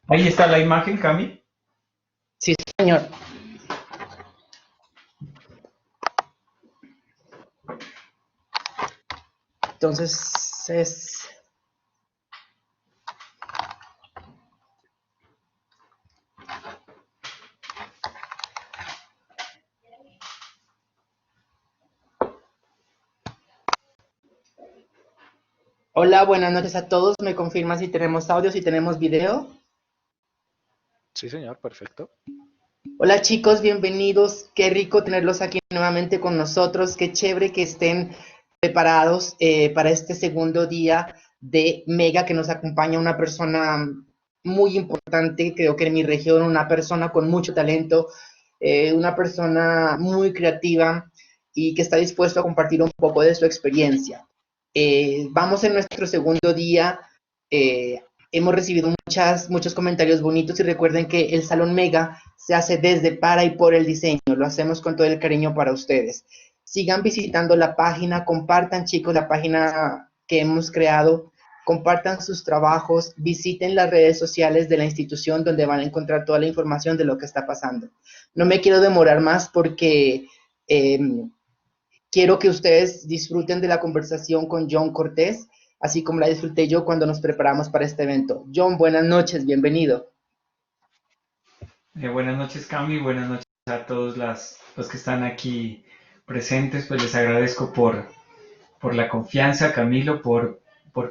Ahí está la imagen, Cami. Sí, señor. Entonces, hola, buenas noches a todos. ¿Me confirma si tenemos audio, si tenemos video? Sí, señor, perfecto. Hola chicos, bienvenidos. Qué rico tenerlos aquí nuevamente con nosotros. Qué chévere que estén preparados para este segundo día de Mega, que nos acompaña una persona muy importante, creo que en mi región, una persona con mucho talento, una persona muy creativa y que está dispuesto a compartir un poco de su experiencia. Vamos en nuestro segundo día. eh, Hemos recibido muchos comentarios bonitos y recuerden que el Salón Mega se hace desde, para y por el diseño. Lo hacemos con todo el cariño para ustedes. Sigan visitando la página, compartan chicos la página que hemos creado, compartan sus trabajos, visiten las redes sociales de la institución donde van a encontrar toda la información de lo que está pasando. No me quiero demorar más porque eh, quiero que ustedes disfruten de la conversación con John Cortés, así como la disfruté yo cuando nos preparamos para este evento. John, buenas noches, bienvenido. Buenas noches, Cami. Buenas noches a todos los que están aquí presentes. Pues les agradezco por la confianza, Camilo, por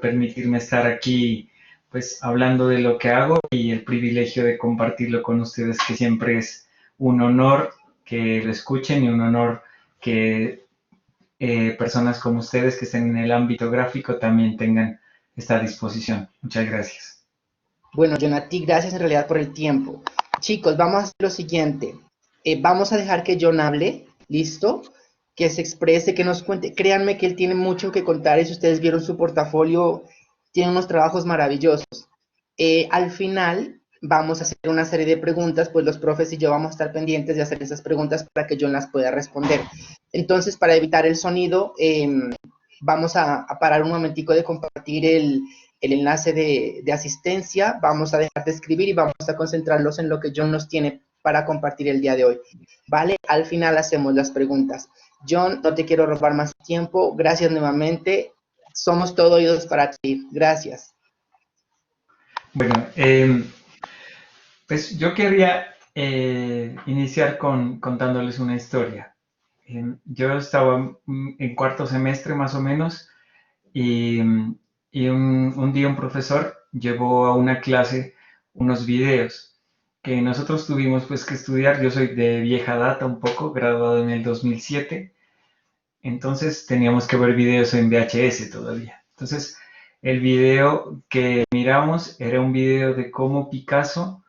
permitirme estar aquí, pues hablando de lo que hago y el privilegio de compartirlo con ustedes, que siempre es un honor que lo escuchen y un honor que personas como ustedes que estén en el ámbito gráfico también tengan esta disposición. Muchas gracias. Bueno, Jonathan, gracias en realidad por el tiempo. Chicos, vamos a hacer lo siguiente. Vamos a dejar que John hable, ¿listo? Que se exprese, que nos cuente. Créanme que él tiene mucho que contar y si ustedes vieron su portafolio, tiene unos trabajos maravillosos. Al final vamos a hacer una serie de preguntas, pues los profes y yo vamos a estar pendientes de hacer esas preguntas para que John las pueda responder. Entonces, para evitar el sonido, vamos a parar un momentico de compartir el enlace de asistencia, vamos a dejar de escribir y vamos a concentrarlos en lo que John nos tiene para compartir el día de hoy. ¿Vale? Al final hacemos las preguntas. John, no te quiero robar más tiempo. Gracias nuevamente. Somos todo oídos para ti. Gracias. Bueno, pues yo quería iniciar contándoles una historia. Yo estaba en cuarto semestre más o menos y, y un día un profesor llevó a una clase unos videos que nosotros tuvimos pues que estudiar. Yo soy de vieja data un poco, graduado en el 2007, entonces teníamos que ver videos en VHS todavía. Entonces el video que miramos era un video de cómo Picasso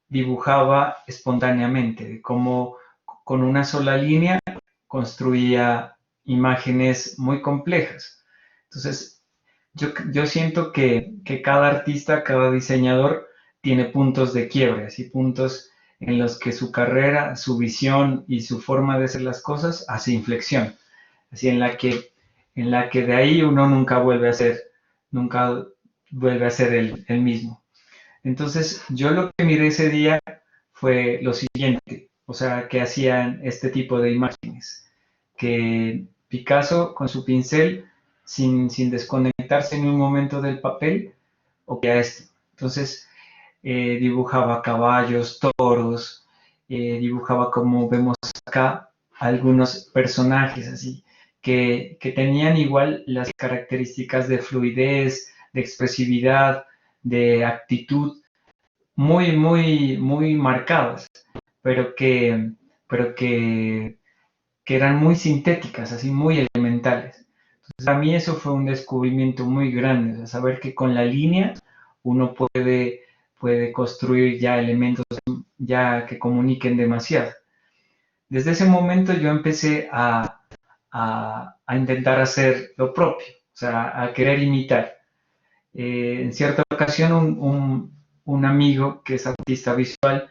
dibujaba espontáneamente, de cómo con una sola línea construía imágenes muy complejas. Entonces, yo siento que cada artista, cada diseñador tiene puntos de quiebre, así puntos en los que su carrera, su visión y su forma de hacer las cosas hace inflexión, así en la que de ahí uno nunca vuelve a ser el mismo. Entonces, yo lo que miré ese día fue lo siguiente, o sea, que hacían este tipo de imágenes, que Picasso con su pincel, sin desconectarse en un momento del papel, o que esto. Entonces, dibujaba caballos, toros, dibujaba como vemos acá algunos personajes así, que tenían igual las características de fluidez, de expresividad, de actitud muy marcadas, pero que, pero que eran muy sintéticas, así muy elementales. Entonces, a mí eso fue un descubrimiento muy grande, o sea, saber que con la línea uno puede construir ya elementos ya que comuniquen demasiado. Desde ese momento yo empecé a intentar hacer lo propio, o sea, a querer imitar. En cierta ocasión un amigo que es artista visual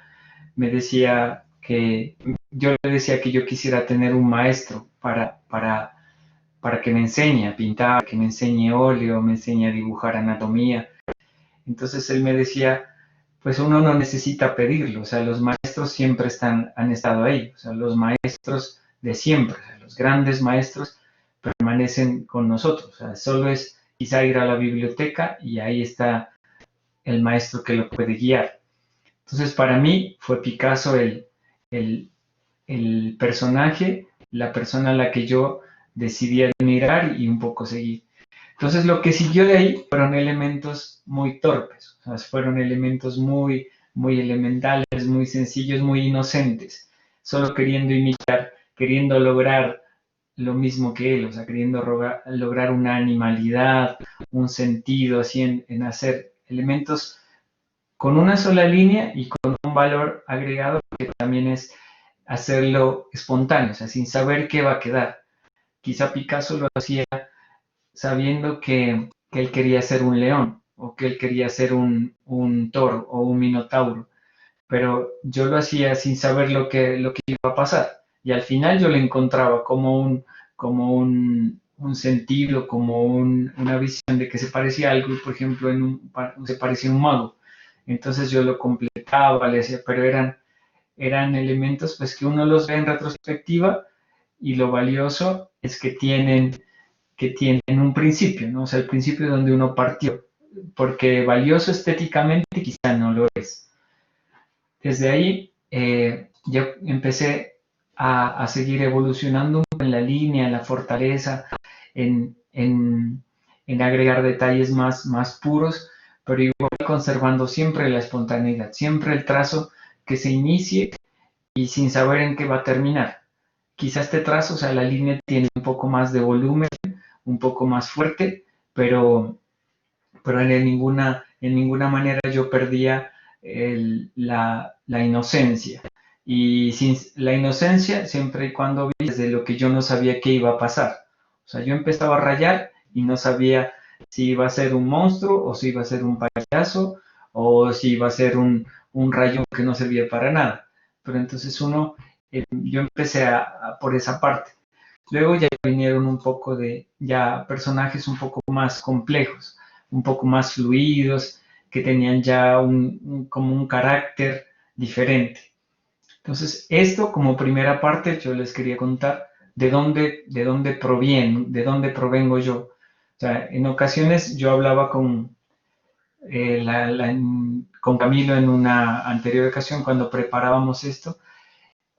me decía que yo le decía que yo quisiera tener un maestro para que me enseñe a pintar, que me enseñe óleo, me enseñe a dibujar anatomía. Entonces él me decía, pues uno no necesita pedirlo, o sea, los maestros siempre han estado ahí, o sea, los maestros de siempre, o sea, los grandes maestros permanecen con nosotros, o sea, solo es quizá ir a la biblioteca y ahí está el maestro que lo puede guiar. Entonces, para mí fue Picasso el, el personaje, la persona a la que yo decidí admirar y un poco seguir. Entonces lo que siguió de ahí fueron elementos muy torpes, o sea, fueron elementos muy elementales, muy sencillos, muy inocentes, solo queriendo imitar, queriendo lograr lo mismo que él, o sea, queriendo lograr una animalidad, un sentido, así en hacer elementos con una sola línea y con un valor agregado que también es hacerlo espontáneo, o sea, sin saber qué va a quedar. Quizá Picasso lo hacía sabiendo que él quería ser un león o que él quería ser un toro o un minotauro, pero yo lo hacía sin saber lo que iba a pasar y al final yo le encontraba como un sentido, como una visión de que se parecía a algo y por ejemplo se parecía a un mago. Entonces yo lo completaba, le decía, pero eran elementos pues que uno los ve en retrospectiva y lo valioso es que tienen un principio, ¿no? O sea, el principio donde uno partió, porque valioso estéticamente quizá no lo es. Desde ahí yo empecé a seguir evolucionando en la línea, en la fortaleza, en, en, en agregar detalles más puros, pero igual conservando siempre la espontaneidad, siempre el trazo que se inicie y sin saber en qué va a terminar. Quizá este trazo, o sea, la línea tiene un poco más de volumen, un poco más fuerte, pero en ninguna manera yo perdía la inocencia. Y sin la inocencia, siempre y cuando vi desde lo que yo no sabía qué iba a pasar. O sea, yo empezaba a rayar y no sabía si iba a ser un monstruo o si iba a ser un payaso o si iba a ser un rayo que no servía para nada. Pero entonces yo empecé por esa parte. Luego ya vinieron un poco de ya personajes un poco más complejos, un poco más fluidos, que tenían ya como un carácter diferente. Entonces, esto como primera parte, yo les quería contar de dónde proviene, de dónde provengo yo. O sea, en ocasiones yo hablaba con Camilo en una anterior ocasión cuando preparábamos esto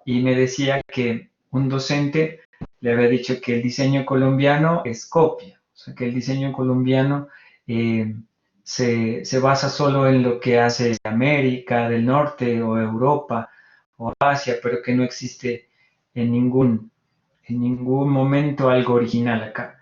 y me decía que un docente le había dicho que el diseño colombiano es copia, o sea, que el diseño colombiano eh, se basa solo en lo que hace América del Norte o Europa o Asia, pero que no existe en en ningún momento algo original acá.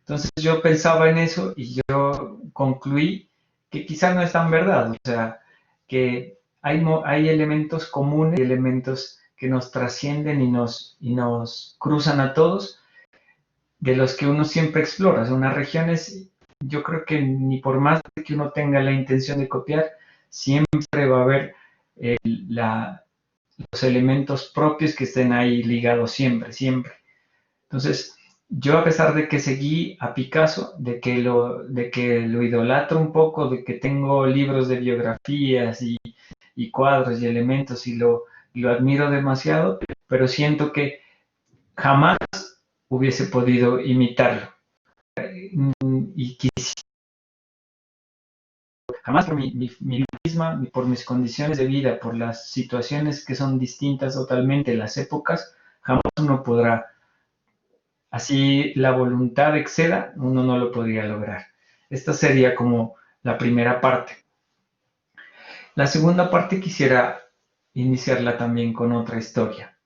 Entonces yo pensaba en eso y yo concluí que quizás no es tan verdad, o sea, que hay elementos comunes, elementos que nos trascienden y nos cruzan a todos, de los que uno siempre explora. O sea, unas regiones, yo creo que ni por más que uno tenga la intención de copiar, siempre va a haber los elementos propios que estén ahí ligados siempre, siempre. Entonces, yo a pesar de que seguí a Picasso, de que lo idolatro un poco, de que tengo libros de biografías y cuadros y elementos lo admiro demasiado, pero siento que jamás hubiese podido imitarlo. Y jamás por mi misma, ni por mis condiciones de vida, por las situaciones que son distintas totalmente, las épocas, jamás uno podrá. Así la voluntad exceda, uno no lo podría lograr. Esta sería como la primera parte. La segunda parte quisiera iniciarla también con otra historia.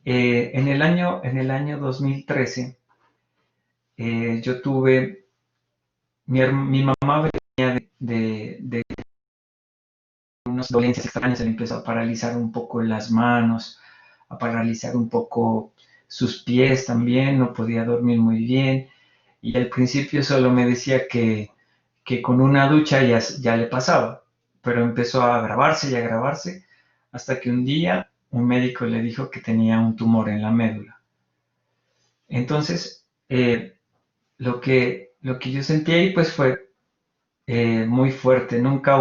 En el año 2013, yo tuve, mi mamá venía de unas dolencias extrañas, se le empezó a paralizar un poco las manos, a paralizar un poco sus pies también, no podía dormir muy bien. Y al principio solo me decía que con una ducha ya le pasaba, pero empezó a agravarse y a agravarse hasta que un día un médico le dijo que tenía un tumor en la médula. Entonces, lo que yo sentí ahí pues fue muy fuerte. Nunca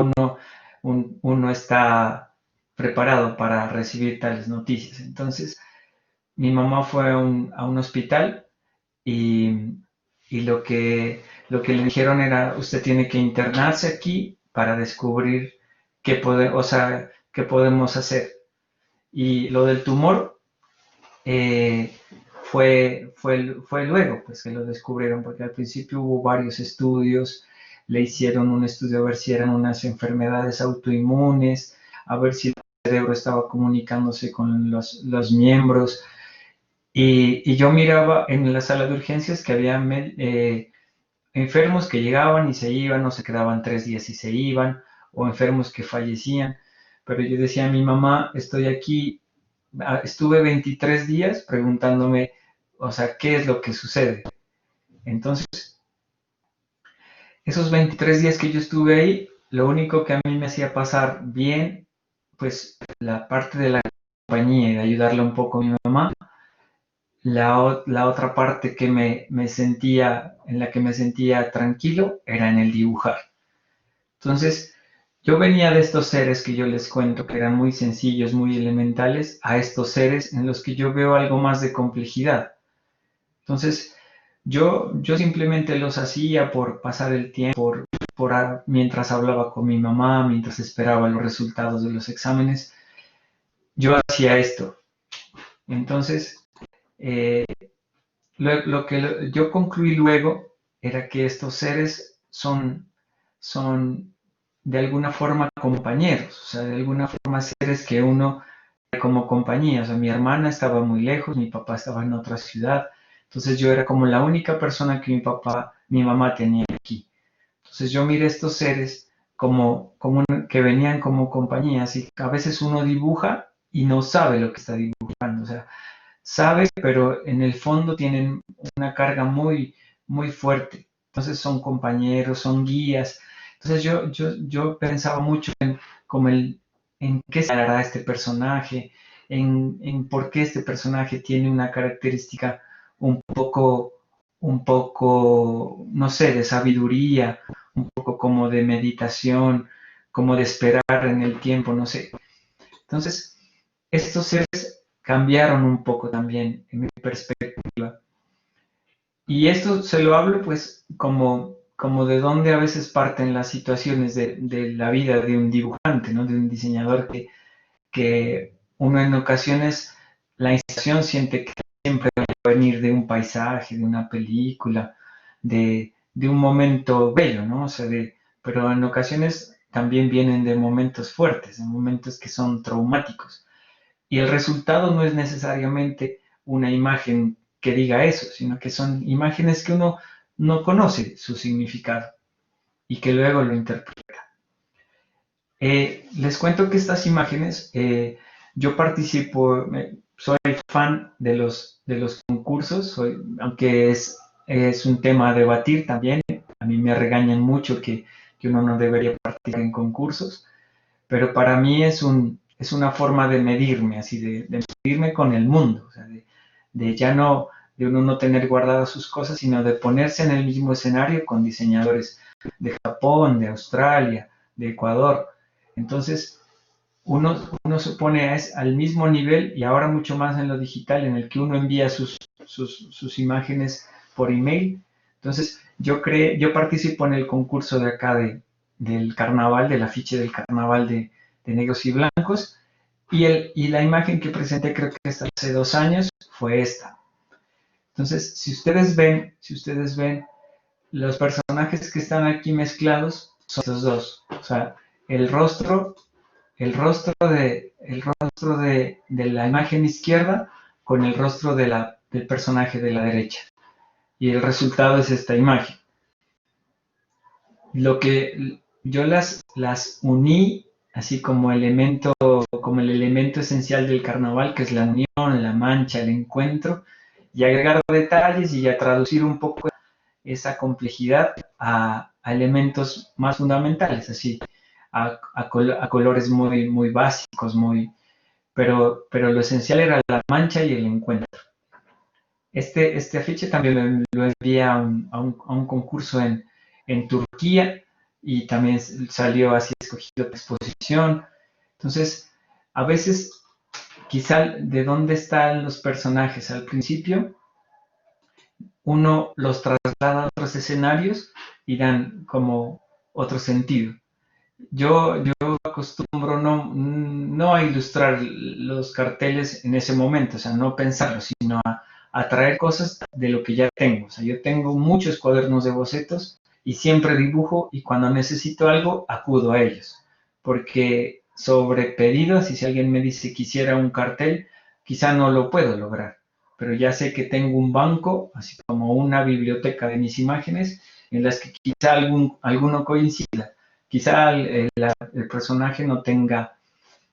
uno está preparado para recibir tales noticias. Entonces, mi mamá fue a un hospital y, y lo que le dijeron era, usted tiene que internarse aquí para descubrir o sea, qué podemos hacer. Y lo del tumor fue luego pues, que lo descubrieron, porque al principio hubo varios estudios, le hicieron un estudio a ver si eran unas enfermedades autoinmunes, a ver si el cerebro estaba comunicándose con los miembros. Y yo miraba en la sala de urgencias que había enfermos que llegaban y se iban, o se quedaban 3 días y se iban, o enfermos que fallecían. Pero yo decía a mi mamá, estoy aquí, estuve 23 días preguntándome, o sea, ¿qué es lo que sucede? Entonces, esos 23 días que yo estuve ahí, lo único que a mí me hacía pasar bien, pues la parte de la compañía y de ayudarle un poco a mi mamá, la otra parte que en la que me sentía tranquilo era en el dibujar. Entonces, yo venía de estos seres que yo les cuento que eran muy sencillos, muy elementales, a estos seres en los que yo veo algo más de complejidad. Entonces, yo simplemente los hacía por pasar el tiempo, mientras hablaba con mi mamá, mientras esperaba los resultados de los exámenes, yo hacía esto. Entonces, eh, lo que yo concluí luego era que estos seres son de alguna forma compañeros, o sea, de alguna forma seres que uno ve como compañía. O sea, mi hermana estaba muy lejos, mi papá estaba en otra ciudad, entonces yo era como la única persona que mi mamá tenía aquí. Entonces yo miré estos seres que venían como compañías, y a veces uno dibuja y no sabe lo que está dibujando, o sea, sabe, pero en el fondo tienen una carga muy, muy fuerte. Entonces son compañeros, son guías. Entonces yo pensaba mucho en qué se hará este personaje, en por qué este personaje tiene una característica un poco, no sé, de sabiduría, un poco como de meditación, como de esperar en el tiempo, no sé. Entonces, estos seres cambiaron un poco también en mi perspectiva. Y esto se lo hablo pues como de dónde a veces parten las situaciones de la vida de un dibujante, ¿no? De un diseñador que uno en ocasiones la inspiración siente que siempre va a venir de un paisaje, de una película, de un momento bello, ¿no? O sea, pero en ocasiones también vienen de momentos fuertes, de momentos que son traumáticos. Y el resultado no es necesariamente una imagen que diga eso, sino que son imágenes que uno no conoce su significado y que luego lo interpreta. Les cuento que estas imágenes, yo participo, soy fan de los concursos, aunque es un tema a debatir también. A mí me regañan mucho que uno no debería participar en concursos, pero para mí es una forma de medirme, así de medirme con el mundo, o sea, de ya no, de uno no tener guardadas sus cosas, sino de ponerse en el mismo escenario con diseñadores de Japón, de Australia, de Ecuador. Entonces, uno se pone al mismo nivel, y ahora mucho más en lo digital, en el que uno envía sus imágenes por email. Entonces, yo participo en el concurso de acá del carnaval, del afiche del carnaval de negros y blancos, y la imagen que presenté, creo que hace 2 años, fue esta. Entonces, si ustedes ven, los personajes que están aquí mezclados son estos dos. O sea, el rostro de la imagen izquierda con el rostro del personaje de la derecha. Y el resultado es esta imagen. Lo que yo las uní así como el elemento esencial del carnaval, que es la unión, la mancha, el encuentro, y agregar detalles y a traducir un poco esa complejidad a elementos más fundamentales, así, a colores muy, muy básicos, pero lo esencial era la mancha y el encuentro. Este afiche también lo envié a un concurso en Turquía, y también salió así escogido para exposición. Entonces, a veces, quizá de dónde están los personajes al principio, uno los traslada a otros escenarios y dan como otro sentido. Yo acostumbro no a ilustrar los carteles en ese momento, o sea, no pensarlos, sino a traer cosas de lo que ya tengo. O sea, yo tengo muchos cuadernos de bocetos y siempre dibujo, y cuando necesito algo acudo a ellos, porque sobre pedidos, y si alguien me dice quisiera un cartel, quizá no lo puedo lograr, pero ya sé que tengo un banco, así como una biblioteca de mis imágenes, en las que quizá alguno coincida. Quizá el personaje no tenga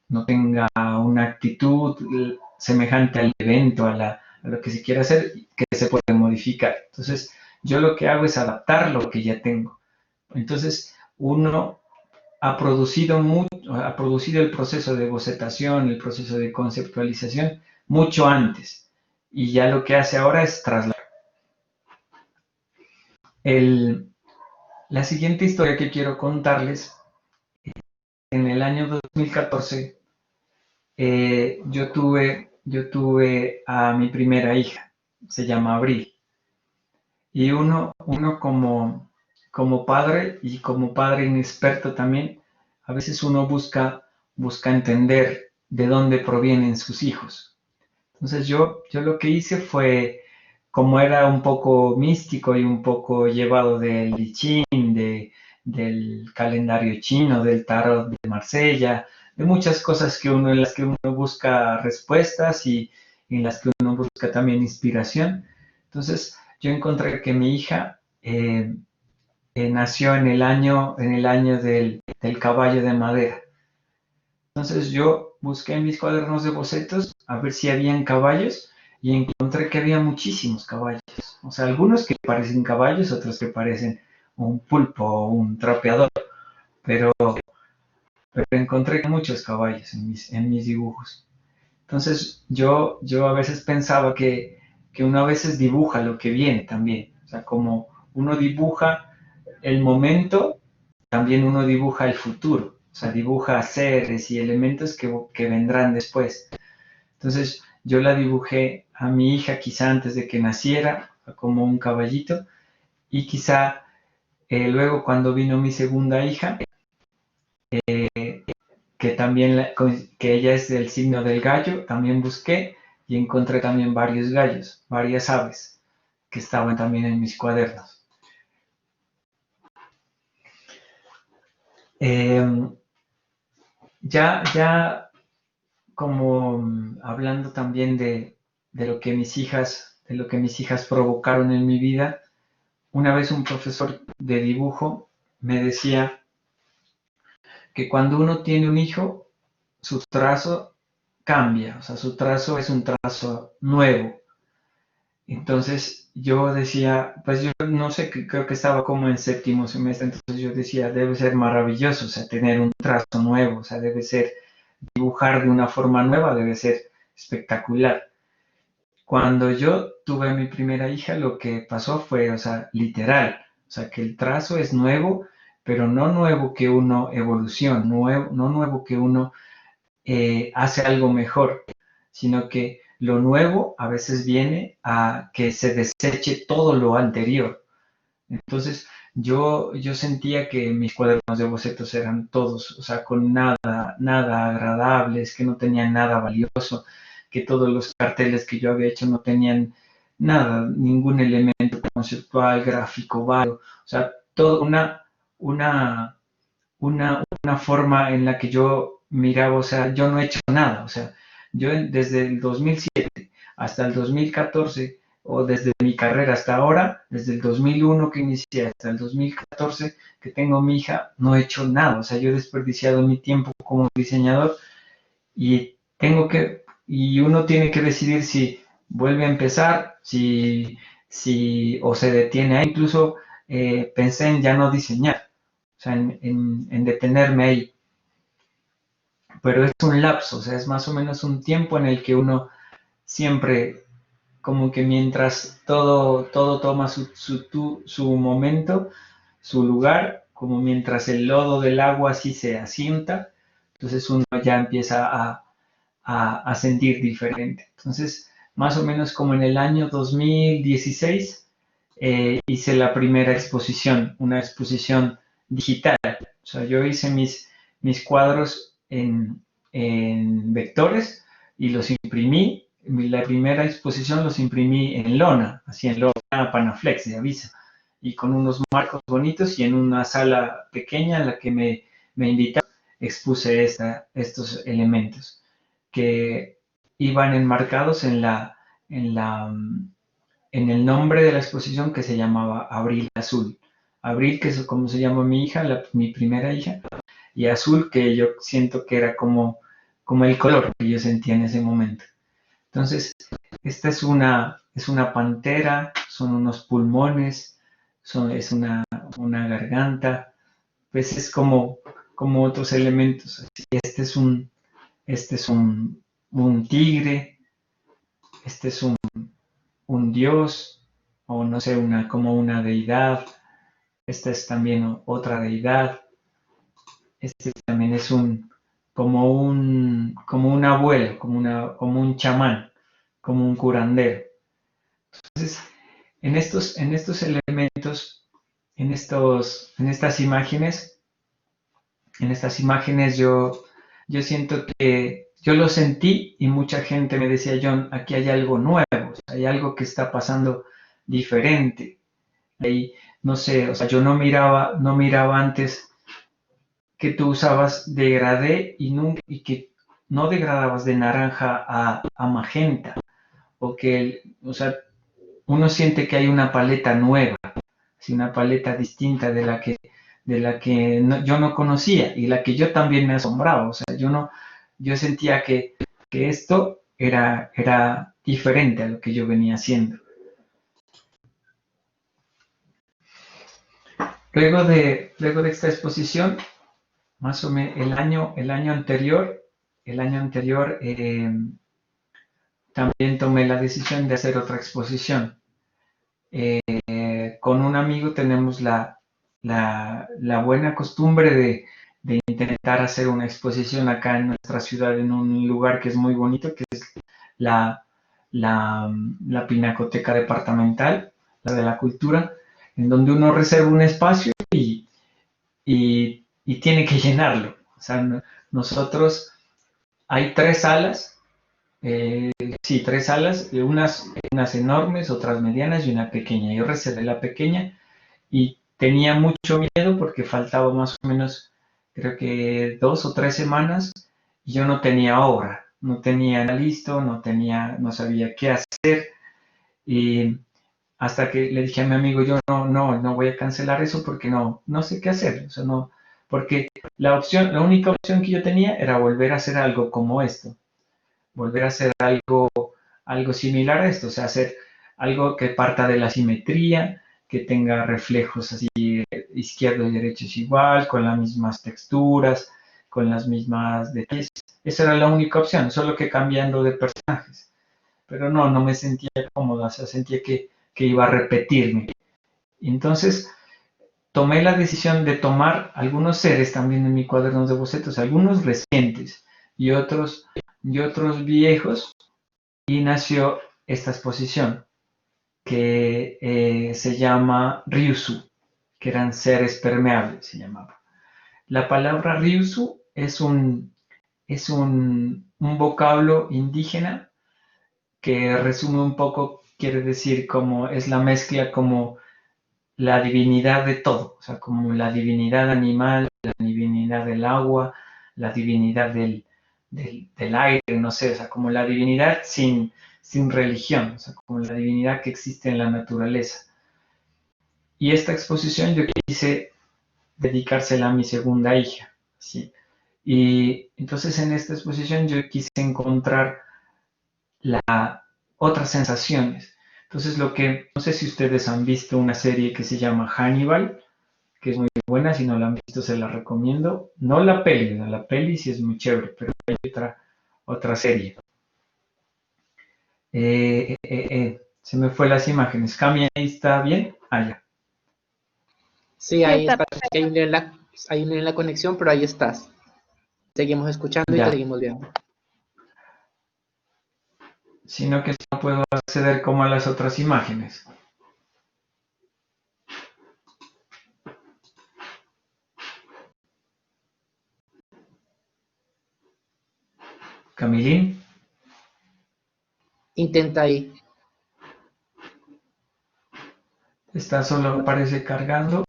una actitud semejante al evento, a lo que se quiere hacer, que se puede modificar. Entonces, yo lo que hago es adaptar lo que ya tengo. Entonces, uno ha producido el proceso de bocetación, el proceso de conceptualización mucho antes, y ya lo que hace ahora es trasladar. La siguiente historia que quiero contarles, en el año 2014, yo tuve a mi primera hija, se llama Abril, y uno como padre, y como padre inexperto también, a veces uno busca entender de dónde provienen sus hijos. Entonces yo lo que hice fue, como era un poco místico y un poco llevado del I Ching, del calendario chino, del tarot de Marsella, de muchas cosas en las que uno busca respuestas, y en las que uno busca también inspiración. Entonces yo encontré que mi hija nació en el año del caballo de madera. Entonces yo busqué en mis cuadernos de bocetos a ver si habían caballos, y encontré que había muchísimos caballos. O sea, algunos que parecen caballos, otros que parecen un pulpo o un trapeador, pero, pero encontré muchos caballos en mis dibujos. Entonces yo a veces pensaba que uno a veces dibuja lo que viene también. O sea, como uno dibuja el momento, también uno dibuja el futuro. O sea, dibuja seres y elementos que vendrán después. Entonces yo la dibujé a mi hija quizá antes de que naciera, como un caballito, y quizá luego, cuando vino mi segunda hija, que también que ella es del signo del gallo, también busqué y encontré también varios gallos, varias aves que estaban también en mis cuadernos. Ya como hablando también de lo que mis hijas provocaron en mi vida, una vez un profesor de dibujo me decía que cuando uno tiene un hijo, su trazo cambia, o sea, su trazo es un trazo nuevo. Entonces yo decía, pues yo no sé, creo que estaba como en séptimo semestre, entonces yo decía, debe ser maravilloso, o sea, tener un trazo nuevo, o sea, debe ser, dibujar de una forma nueva debe ser espectacular. Cuando yo tuve a mi primera hija, lo que pasó fue, o sea, literal, o sea, que el trazo es nuevo, pero no nuevo que uno evoluciona, no nuevo que uno hace algo mejor, sino que lo nuevo a veces viene a que se deseche todo lo anterior. Entonces, yo sentía que mis cuadernos de bocetos eran todos, o sea, con nada agradables, que no tenían nada valioso, que todos los carteles que yo había hecho no tenían nada, ningún elemento conceptual, gráfico, válido, o sea, toda una, una forma en la que yo miraba, o sea, yo no he hecho nada, o sea, yo desde el 2007 hasta el 2014, o desde mi carrera hasta ahora, desde el 2001 que inicié hasta el 2014 que tengo mi hija, no he hecho nada, o sea, yo he desperdiciado mi tiempo como diseñador, y uno tiene que decidir si vuelve a empezar, o se detiene ahí. Incluso pensé en ya no diseñar, o sea, en detenerme ahí, pero es un lapso, o sea, es más o menos un tiempo en el que uno siempre, como que mientras todo toma su momento, su lugar, como mientras el lodo del agua así se asienta, entonces uno ya empieza a sentir diferente. Entonces, más o menos como en el año 2016, hice la primera exposición, una exposición digital. O sea, yo hice mis cuadros en vectores y los imprimí. La primera exposición los imprimí en lona, así en lona Panaflex de Avisa, y con unos marcos bonitos, y en una sala pequeña en la que me invitaron, expuse estos elementos que iban enmarcados en el nombre de la exposición, que se llamaba Abril Azul. Abril, que es como se llama mi hija, mi primera hija, y azul, que yo siento que era como el color que yo sentía en ese momento. Entonces, esta es una pantera, son unos pulmones, es una garganta, pues es como otros elementos. Este es un tigre, este es un dios, o no sé, como una deidad. Esta es también otra deidad. Este también es como un abuelo, como un chamán, como un curandero. Entonces, en estos elementos, en estas imágenes yo siento que yo lo sentí, y mucha gente me decía: John, aquí hay algo nuevo, o sea, hay algo que está pasando diferente. Ahí, no sé, o sea, yo no miraba antes que tú usabas degradé y que no degradabas de naranja a magenta, o sea, uno siente que hay una paleta nueva, una paleta distinta de la que yo no conocía, y la que yo también me asombraba. O sea, yo sentía que esto era diferente a lo que yo venía haciendo. Luego de esta exposición, más o menos el año anterior, también tomé la decisión de hacer otra exposición. Con un amigo tenemos la buena costumbre de intentar hacer una exposición acá en nuestra ciudad, en un lugar que es muy bonito, que es la Pinacoteca Departamental, la de la Cultura, en donde uno reserva un espacio y tiene que llenarlo. O sea, nosotros, hay tres salas, sí, tres salas, unas enormes, otras medianas y una pequeña. Yo reservé la pequeña y tenía mucho miedo porque faltaba más o menos, creo que 2 o 3 semanas, y yo no tenía obra, no tenía nada listo, no sabía qué hacer. Y hasta que le dije a mi amigo: yo no voy a cancelar eso porque no sé qué hacer. O sea, no, porque la única opción que yo tenía era volver a hacer algo como esto, volver a hacer algo similar a esto, o sea, hacer algo que parta de la simetría, que tenga reflejos así, izquierdo y derecho es igual, con las mismas texturas, con las mismas detalles. Esa era la única opción, solo que cambiando de personajes. Pero no me sentía cómoda, o sea, sentía que iba a repetirme. Y entonces tomé la decisión de tomar algunos seres también en mi cuaderno de bocetos, algunos recientes y otros viejos, y nació esta exposición que se llama Ryusu, que eran seres permeables, se llamaba. La palabra Ryusu es un vocablo indígena que resume un poco, quiere decir como es la mezcla, como la divinidad de todo, o sea, como la divinidad animal, la divinidad del agua, la divinidad del aire, no sé, o sea, como la divinidad sin religión, o sea, como la divinidad que existe en la naturaleza. Y esta exposición yo quise dedicársela a mi segunda hija, ¿sí? Y entonces en esta exposición yo quise encontrar otras sensaciones. Entonces no sé si ustedes han visto una serie que se llama Hannibal, que es muy buena. Si no la han visto, se la recomiendo. No la peli, la peli sí es muy chévere, pero hay otra serie. Se me fue las imágenes. Cami, ahí está bien. Ah, ya. Sí, ahí está parece que hay un lío en la conexión, pero ahí estás. Seguimos escuchando y te Ya, seguimos viendo. sino que no puedo acceder como a las otras imágenes. Camilín, Intenta ahí. está solo aparece cargando.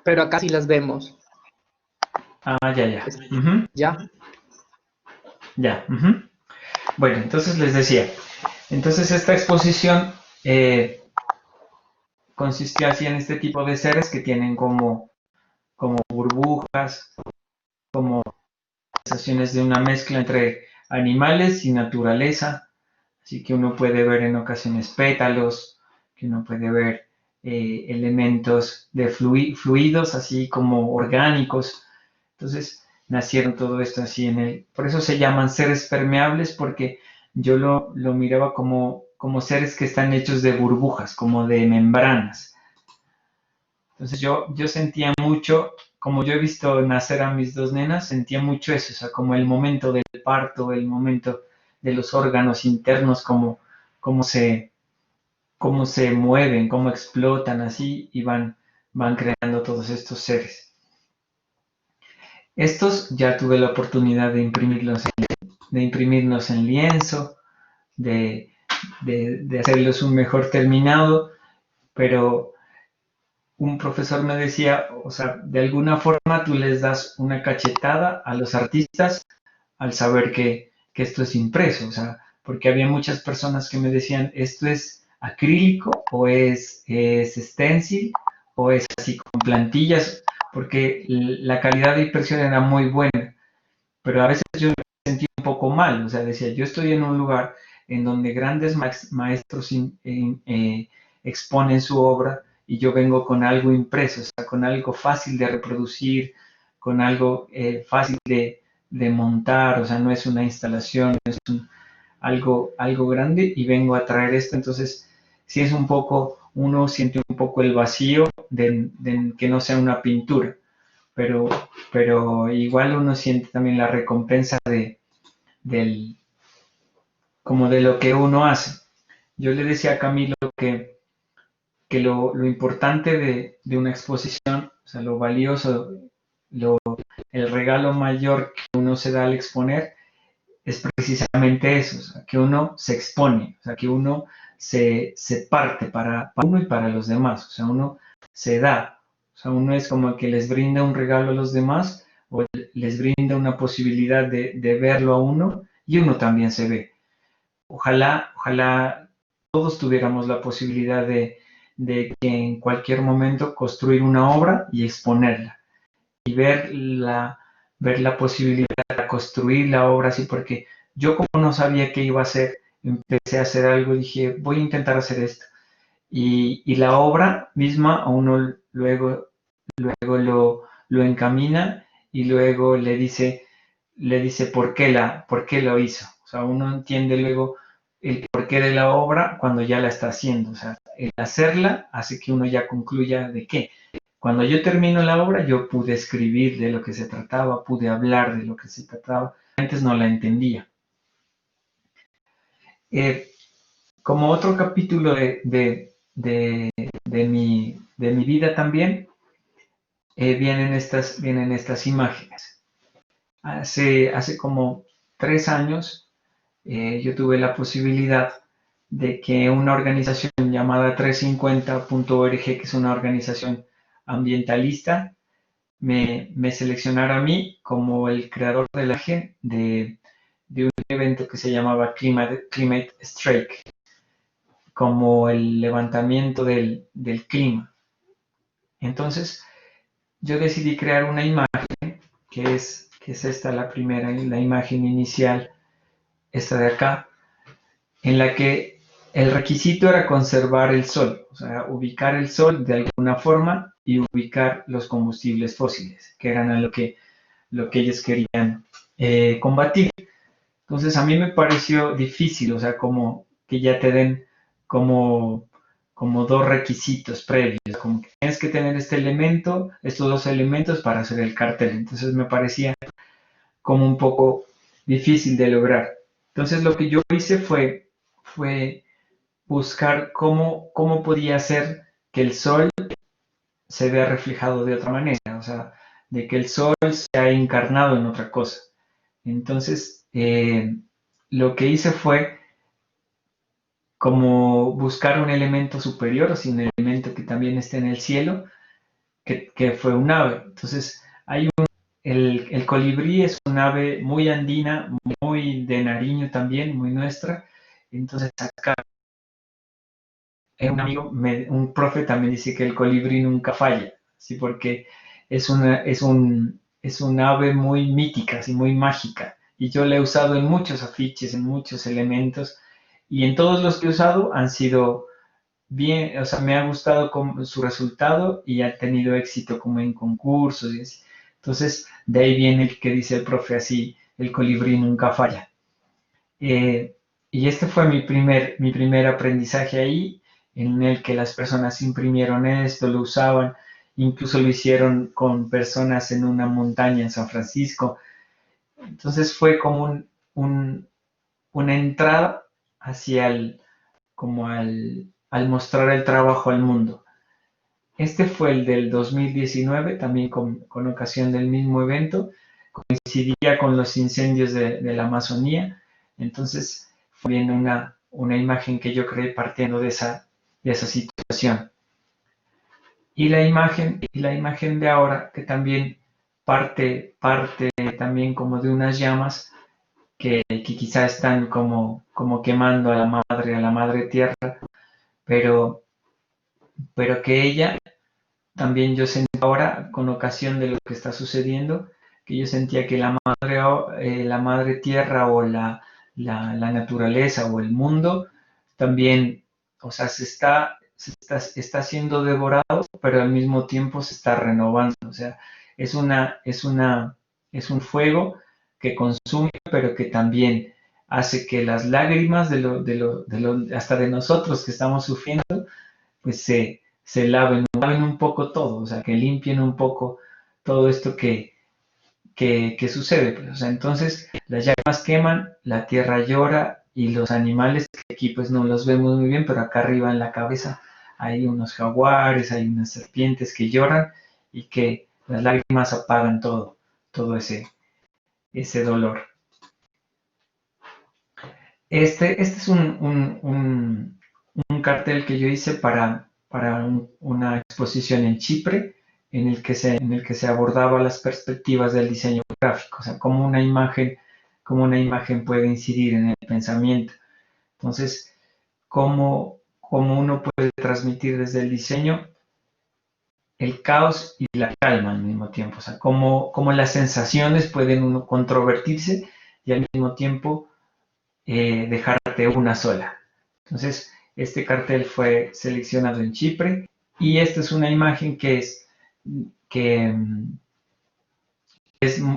Pero acá sí las vemos. Ah, ya. Ujú, ¿Ya? ya. Ujú. Bueno, entonces les decía, entonces esta exposición consistía así en este tipo de seres que tienen como burbujas, como sensaciones de una mezcla entre animales y naturaleza, así que uno puede ver en ocasiones pétalos, que uno puede ver elementos de fluidos, así como orgánicos. Entonces nacieron todo esto así por eso se llaman seres permeables, porque yo lo miraba como seres que están hechos de burbujas, como de membranas. Entonces yo sentía mucho, como yo he visto nacer a mis dos nenas, sentía mucho eso, o sea, como el momento del parto, el momento de los órganos internos, cómo se, cómo se mueven, cómo explotan así y van creando todos estos seres. Estos ya tuve la oportunidad de imprimirlos en lienzo, de, de hacerlos un mejor terminado, pero un profesor me decía, o sea, de alguna forma tú les das una cachetada a los artistas al saber que esto es impreso, o sea, porque había muchas personas que me decían, esto es acrílico o es stencil o es así con plantillas, porque la calidad de impresión era muy buena, pero a veces yo me sentía un poco mal, o sea, decía, yo estoy en un lugar en donde grandes maestros exponen su obra y yo vengo con algo impreso, o sea, con algo fácil de reproducir, con algo fácil de montar, o sea, no es una instalación, es algo grande y vengo a traer esto, entonces sí es un poco, uno siente un poco el vacío de que no sea una pintura, pero, pero igual uno siente también la recompensa del, como de lo que uno hace. Yo le decía a Camilo que lo importante de una exposición, o sea, lo valioso, el regalo mayor que uno se da al exponer es precisamente eso, o sea, que uno se expone, o sea, que uno se parte para uno y para los demás, o sea, uno se da, o sea, uno es como el que les brinda un regalo a los demás o les brinda una posibilidad de verlo a uno y uno también se ve. Ojalá todos tuviéramos la posibilidad de que en cualquier momento construir una obra y exponerla y ver la posibilidad de construir la obra así, porque yo como no sabía qué iba a hacer, empecé a hacer algo y dije, voy a intentar hacer esto. Y la obra misma a uno luego lo encamina y luego le dice por qué lo hizo. O sea, uno entiende luego el porqué de la obra cuando ya la está haciendo. O sea, el hacerla hace que uno ya concluya de qué. Cuando yo termino la obra, yo pude escribir de lo que se trataba, pude hablar de lo que se trataba. Antes no la entendía. Eh, Como otro capítulo de mi vida también, vienen estas imágenes. Hace como 3 años yo tuve la posibilidad de que una organización llamada 350.org, que es una organización ambientalista, me seleccionara a mí como el creador de la imagen de un evento que se llamaba Climate Strike, como el levantamiento del clima. Entonces, yo decidí crear una imagen, que es esta la primera, la imagen inicial, esta de acá, en la que el requisito era conservar el sol, o sea, ubicar el sol de alguna forma y ubicar los combustibles fósiles, que eran a lo que ellos querían combatir. Entonces a mí me pareció difícil, o sea, como que ya te den como, como dos requisitos previos, como que tienes que tener este elemento, estos dos elementos para hacer el cartel. Entonces me parecía como un poco difícil de lograr. Entonces lo que yo hice fue buscar cómo podía hacer que el sol se vea reflejado de otra manera, o sea, de que el sol se ha encarnado en otra cosa. Entonces, lo que hice fue como buscar un elemento superior, o sea, un elemento que también esté en el cielo, que fue un ave. Entonces, el colibrí es un ave muy andina, muy de Nariño también, muy nuestra. Entonces, acá un amigo, un profe también dice que el colibrí nunca falla, ¿sí? Porque es un ave muy mítica, ¿sí? Muy mágica. Y yo la he usado en muchos afiches, en muchos elementos, y en todos los que he usado han sido bien, o sea, me ha gustado su resultado y ha tenido éxito como en concursos y así. Entonces, de ahí viene el que dice el profe así, el colibrí nunca falla. Y este fue mi primer aprendizaje ahí, en el que las personas imprimieron esto, lo usaban, incluso lo hicieron con personas en una montaña en San Francisco. Entonces fue como una entrada hacia como al mostrar el trabajo al mundo. Este fue el del 2019, también con ocasión del mismo evento, coincidía con los incendios de la Amazonía, entonces fue bien una imagen que yo creé partiendo de esa situación. Y la imagen de ahora, que también parte también como de unas llamas que quizá están como quemando a la madre tierra, pero, pero que ella también yo sentí ahora, con ocasión de lo que está sucediendo, que yo sentía que la madre tierra o la naturaleza o el mundo también, o sea, está siendo devorado, pero al mismo tiempo se está renovando. O sea, es un fuego que consume, pero que también hace que las lágrimas hasta de nosotros que estamos sufriendo, pues se laven un poco todo, o sea, que limpien un poco todo esto que sucede. Pues. O sea, entonces las llamas queman, la tierra llora y los animales que aquí pues no los vemos muy bien, pero acá arriba en la cabeza hay unos jaguares, hay unas serpientes que lloran y que las lágrimas apagan todo ese dolor. Este es un cartel que yo hice para una exposición en Chipre en el que se abordaba las perspectivas del diseño gráfico, o sea, cómo una imagen puede incidir en el pensamiento. Entonces, cómo uno puede transmitir desde el diseño el caos y la calma al mismo tiempo, o sea, cómo las sensaciones pueden uno controvertirse y al mismo tiempo dejarte una sola. Entonces, este cartel fue seleccionado en Chipre y esta es una imagen que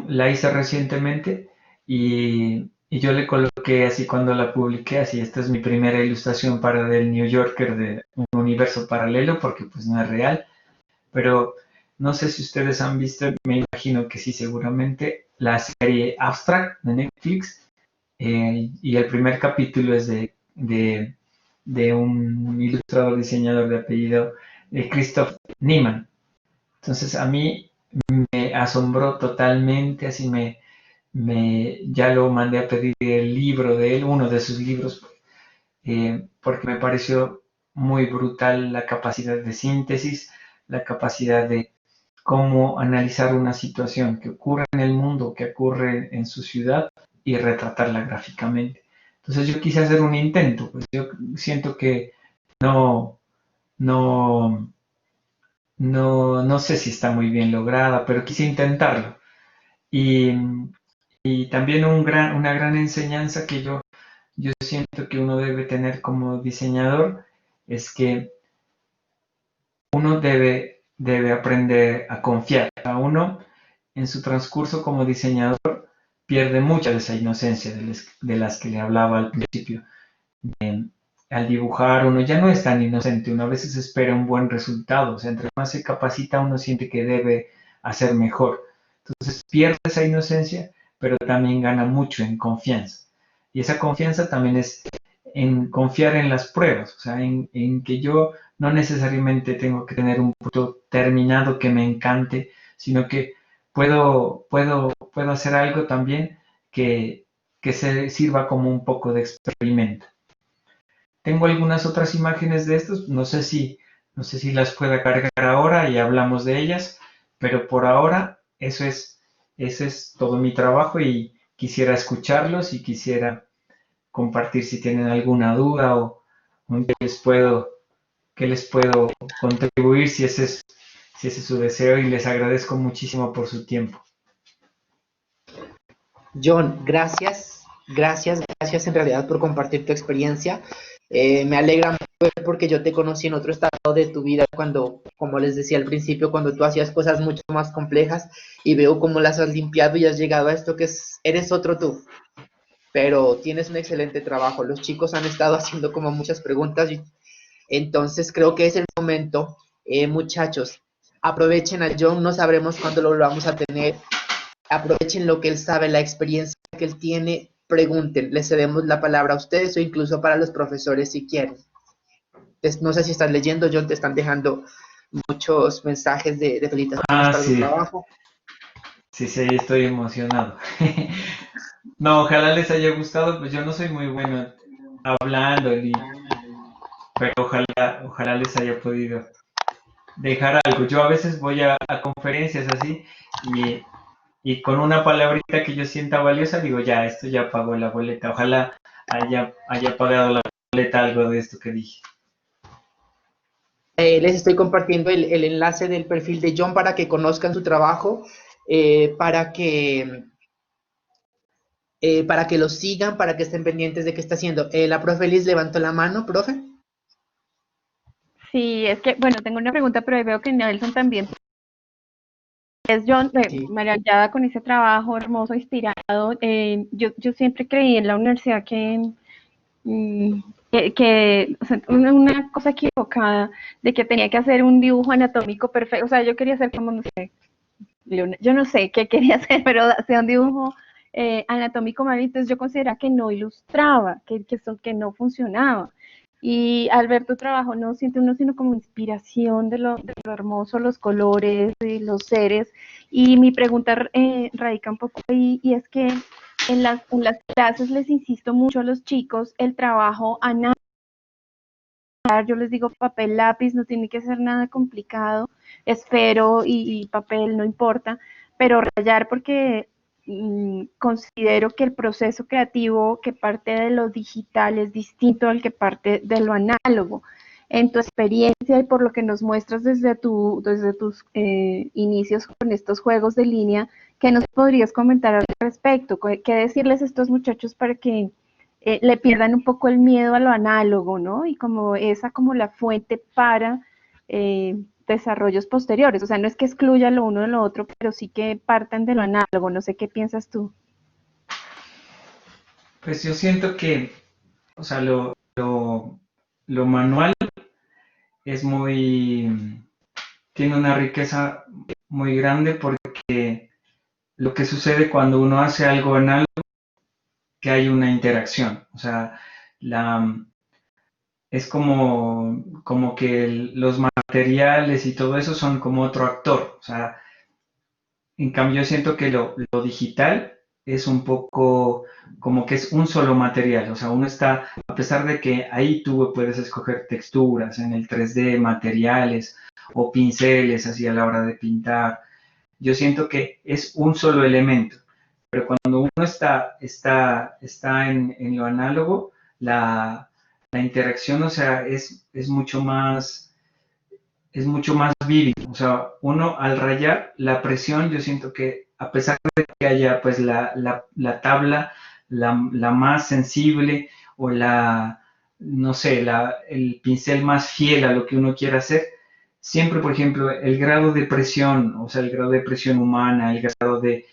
la hice recientemente y yo le coloqué así cuando la publiqué, así esta es mi primera ilustración para del New Yorker de un universo paralelo porque pues no es real, pero no sé si ustedes han visto, me imagino que sí seguramente, la serie Abstract de Netflix. Y el primer capítulo es de un ilustrador diseñador de apellido Christoph Niemann. Entonces a mí me asombró totalmente, así ya lo mandé a pedir el libro de él, uno de sus libros, porque me pareció muy brutal la capacidad de síntesis, la capacidad de cómo analizar una situación que ocurre en el mundo, que ocurre en su ciudad y retratarla gráficamente. Entonces yo quise hacer un intento, pues yo siento que no, no, no sé si está muy bien lograda, pero quise intentarlo. Y, y también una gran enseñanza que yo siento que uno debe tener como diseñador es que uno debe aprender a confiar. A uno en su transcurso como diseñador pierde mucha de esa inocencia de las que le hablaba al principio. al dibujar uno ya no es tan inocente, uno a veces espera un buen resultado, o sea, entre más se capacita uno siente que debe hacer mejor. Entonces pierde esa inocencia, pero también gana mucho en confianza. Y esa confianza también es en confiar en las pruebas, o sea, en que yo no necesariamente tengo que tener un producto terminado que me encante, sino que puedo hacer algo también que, que se sirva como un poco de experimento. Tengo algunas otras imágenes de estos, no sé si las pueda cargar ahora y hablamos de ellas, pero por ahora ese es todo mi trabajo y quisiera escucharlos y quisiera compartir si tienen alguna duda o en qué les puedo contribuir si ese es su deseo y les agradezco muchísimo por su tiempo. John, gracias, gracias, gracias en realidad por compartir tu experiencia. Me alegra mucho porque yo te conocí en otro estado de tu vida cuando, como les decía al principio, cuando tú hacías cosas mucho más complejas y veo cómo las has limpiado y has llegado a esto que es, eres otro tú, pero tienes un excelente trabajo. Los chicos han estado haciendo como muchas preguntas y entonces creo que es el momento, muchachos, aprovechen a John, no sabremos cuándo lo vamos a tener. Aprovechen lo que él sabe, la experiencia que él tiene, pregunten, les cedemos la palabra a ustedes o incluso para los profesores si quieren. No sé si estás leyendo, John, te están dejando muchos mensajes de felicitaciones Ah, para tu sí, trabajo. sí, sí, estoy emocionado. No, ojalá les haya gustado, pues yo no soy muy bueno hablando, pero ojalá les haya podido dejar algo. Yo a veces voy a conferencias así y, y con una palabrita que yo sienta valiosa digo, ya, esto ya pagó la boleta. Ojalá haya pagado la boleta algo de esto que dije. Les estoy compartiendo el enlace del perfil de John para que conozcan su trabajo, para que lo sigan, para que estén pendientes de qué está haciendo. La profe Liz levantó la mano, profe. Sí, es que, bueno, tengo una pregunta, pero ahí veo que Nelson también es John, Sí. maravillada con ese trabajo hermoso, inspirado. Yo siempre creí en la universidad mm, o sea, una cosa equivocada de que tenía que hacer un dibujo anatómico perfecto. O sea, yo quería hacer como, no sé, yo no sé qué quería hacer, pero hacía un dibujo anatómico mal, entonces yo consideraba que no ilustraba, que no funcionaba. Y al ver tu trabajo no siente uno sino como inspiración de lo hermoso, los colores, de los seres. Y mi pregunta radica un poco ahí, y es que en las clases les insisto mucho a los chicos el trabajo análogo. Yo les digo papel, lápiz, no tiene que ser nada complicado, esfero y papel, no importa, pero rayar porque considero que el proceso creativo que parte de lo digital es distinto al que parte de lo análogo. En tu experiencia y por lo que nos muestras desde tus inicios con estos juegos de línea, ¿qué nos podrías comentar al respecto? ¿Qué decirles a estos muchachos para que le pierdan un poco el miedo a lo análogo, ¿no? Y como esa como la fuente para desarrollos posteriores. O sea, no es que excluya lo uno de lo otro, pero sí que partan de lo análogo. No sé qué piensas tú. Pues yo siento que, o sea, lo manual es tiene una riqueza muy grande porque lo que sucede cuando uno hace algo análogo, que hay una interacción, o sea, la, es como que los materiales y todo eso son como otro actor, o sea, en cambio yo siento que lo digital es un poco como que es un solo material, o sea, uno está, a pesar de que ahí tú puedes escoger texturas en el 3D, materiales o pinceles así a la hora de pintar, yo siento que es un solo elemento, pero cuando uno está en lo análogo, la interacción, o sea, es mucho más vívido. O sea, uno al rayar la presión, yo siento que a pesar de que haya pues la tabla, la más sensible o no sé, el pincel más fiel a lo que uno quiera hacer, siempre, por ejemplo, el grado de presión, o sea, el grado de presión humana, el grado de,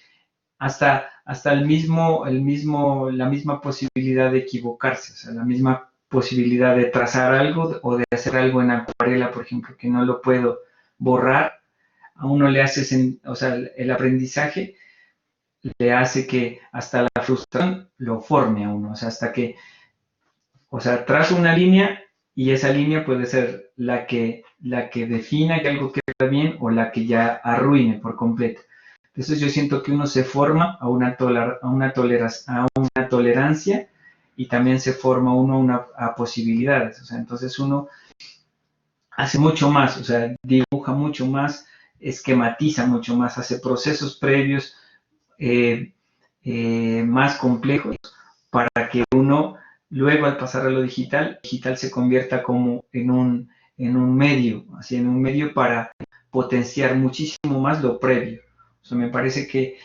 hasta la misma posibilidad de equivocarse, o sea, la misma posibilidad de trazar algo o de hacer algo en acuarela, por ejemplo, que no lo puedo borrar, a uno le hace, o sea, el aprendizaje le hace que hasta la frustración lo forme a uno, o sea, hasta que, o sea, trazo una línea y esa línea puede ser la que defina que algo queda bien o la que ya arruine por completo. Entonces yo siento que uno se forma a una tolerancia y también se forma uno a posibilidades. O sea, entonces uno hace mucho más, o sea, dibuja mucho más, esquematiza mucho más, hace procesos previos eh, más complejos para que uno, luego al pasar a lo digital, digital se convierta como en un medio, así en un medio para potenciar muchísimo más lo previo. O sea, me parece que,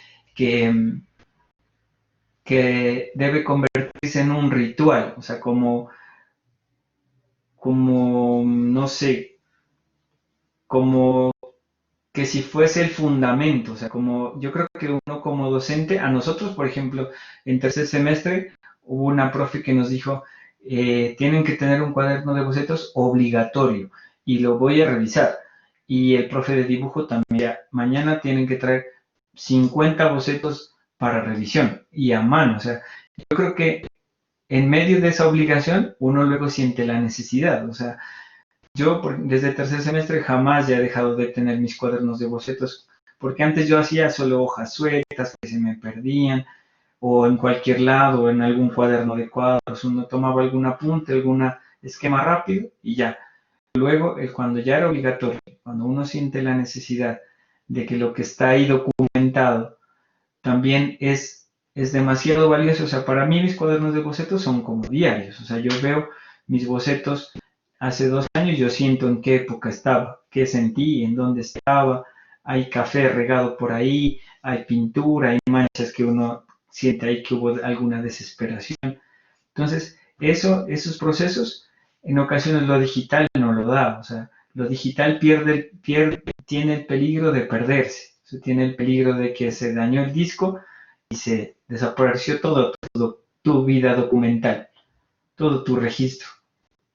que debe convertirse en un ritual, o sea, como no sé, como que si fuese el fundamento, o sea, como yo creo que uno como docente, a nosotros, por ejemplo, en tercer semestre hubo una profe que nos dijo, tienen que tener un cuaderno de bocetos obligatorio y lo voy a revisar. Y el profe de dibujo también, mañana tienen que traer 50 bocetos para revisión y a mano, o sea, yo creo que en medio de esa obligación uno luego siente la necesidad, o sea, yo desde tercer semestre jamás ya he dejado de tener mis cuadernos de bocetos, porque antes yo hacía solo hojas sueltas que se me perdían, o en cualquier lado, o en algún cuaderno de cuadros, uno tomaba algún apunte, algún esquema rápido y ya. Luego, cuando ya era obligatorio, cuando uno siente la necesidad de que lo que está ahí documentado también es demasiado valioso, o sea, para mí mis cuadernos de bocetos son como diarios, o sea, yo veo mis bocetos hace 2 años, yo siento en qué época estaba, qué sentí, en dónde estaba, hay café regado por ahí, hay pintura, hay manchas que uno siente ahí que hubo alguna desesperación. Entonces, esos procesos, en ocasiones lo digital no lo da, o sea, lo digital tiene el peligro de perderse, o sea, tiene el peligro de que se dañó el disco y se desapareció todo tu vida documental, todo tu registro.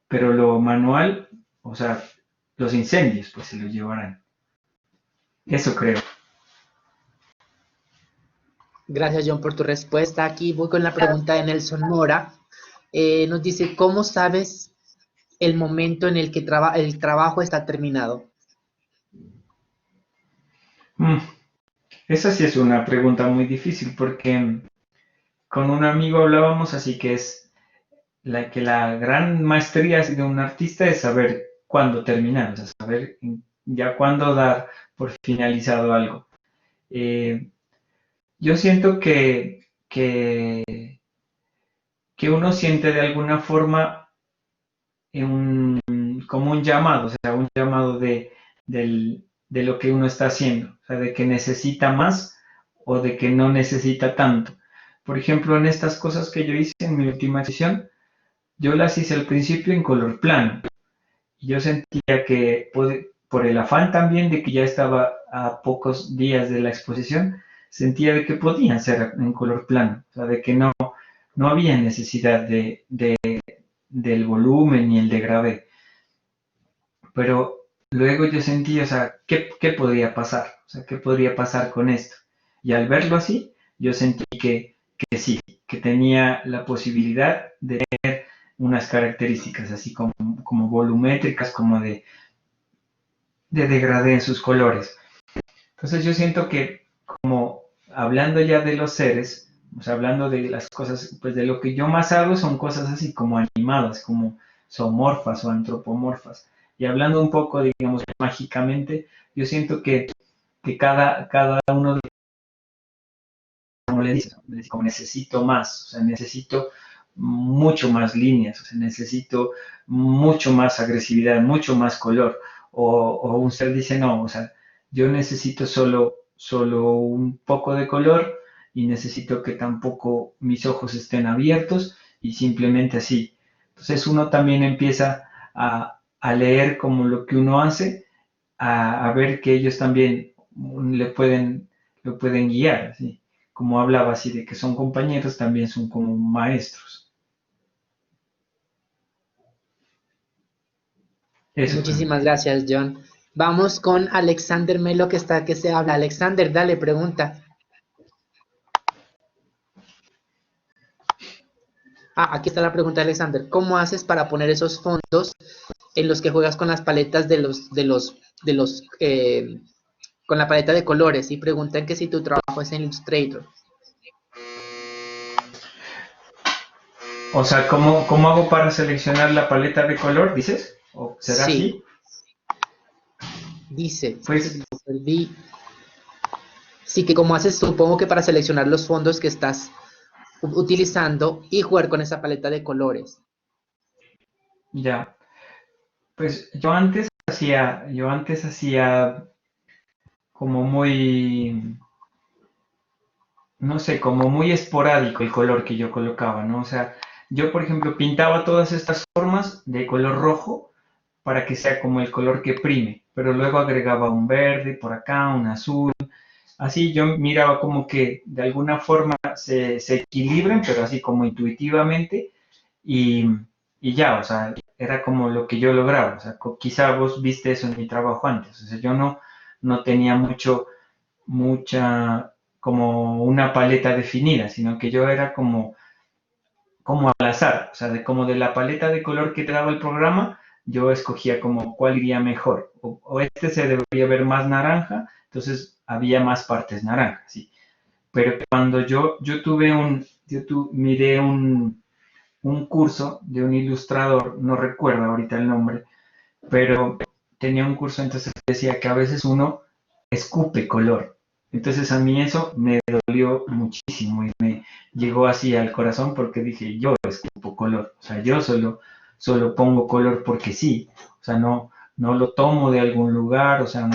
Pero lo manual, o sea, los incendios, pues se lo llevarán. Eso creo. Gracias, John, por tu respuesta. Aquí voy con la pregunta de Nelson Mora. Nos dice, ¿cómo sabes el momento en el que el trabajo está terminado? Esa sí es una pregunta muy difícil porque con un amigo hablábamos así que es que la gran maestría de un artista es saber cuándo terminar, o sea, saber ya cuándo dar por finalizado algo. Yo siento que uno siente de alguna forma como un llamado, o sea, un llamado de lo que uno está haciendo, o sea, de que necesita más o de que no necesita tanto. Por ejemplo, en estas cosas que yo hice en mi última sesión, yo las hice al principio en color plano. Y yo sentía que por el afán también de que ya estaba a pocos días de la exposición, sentía de que podían ser en color plano, o sea, de que no había necesidad del volumen ni el degradé. Pero luego yo sentí, o sea, ¿qué podría pasar? O sea, ¿qué podría pasar con esto? Y al verlo así, yo sentí que sí, que tenía la posibilidad de tener unas características así como volumétricas, como de degradé en sus colores. Entonces yo siento que como hablando ya de los seres, o sea, hablando de las cosas, pues de lo que yo más hago son cosas así como animadas, como zoomorfas o antropomorfas. Y hablando un poco, digamos, mágicamente, yo siento que cada uno de como le dice, como necesito más, o sea, necesito mucho más líneas, o sea, necesito mucho más agresividad, mucho más color, o un ser dice, no, o sea, yo necesito solo un poco de color y necesito que tampoco mis ojos estén abiertos y simplemente así. Entonces uno también empieza a leer como lo que uno hace, a ver que ellos también lo pueden guiar, ¿sí? Como hablaba así de que son compañeros, también son como maestros. Eso. Muchísimas gracias, John. Vamos con Alexander Melo, que se habla. Alexander, dale, pregunta. Aquí está la pregunta de Alexander. ¿Cómo haces para poner esos fondos en los que juegas con las paletas con la paleta de colores? Y preguntan que si tu trabajo es en Illustrator. O sea, ¿cómo hago para seleccionar la paleta de color, dices? ¿O será Sí. así? Dice, Pues, lo perdí. Sí, que como haces, supongo que para seleccionar los fondos que estás utilizando y jugar con esa paleta de colores. ya. Pues yo antes hacía como muy, no sé, como muy esporádico el color que yo colocaba, ¿no? O sea, yo, por ejemplo, pintaba todas estas formas de color rojo para que sea como el color que prime, pero luego agregaba un verde por acá, un azul. Así yo miraba como que de alguna forma se equilibren, pero así como intuitivamente, y, y ya, o sea, era como lo que yo lograba. O sea, quizá vos viste eso en mi trabajo antes. O sea, yo no tenía mucha, como una paleta definida, sino que yo era como al azar. O sea, como de la paleta de color que te daba el programa, yo escogía como cuál iría mejor. O este se debería ver más naranja, entonces había más partes naranjas, sí. Pero cuando miré un curso de un ilustrador, no recuerdo ahorita el nombre, pero tenía un curso, entonces decía que a veces uno escupe color. Entonces a mí eso me dolió muchísimo y me llegó así al corazón porque dije, yo escupo color, o sea, yo solo pongo color porque sí, o sea, no lo tomo de algún lugar, o sea,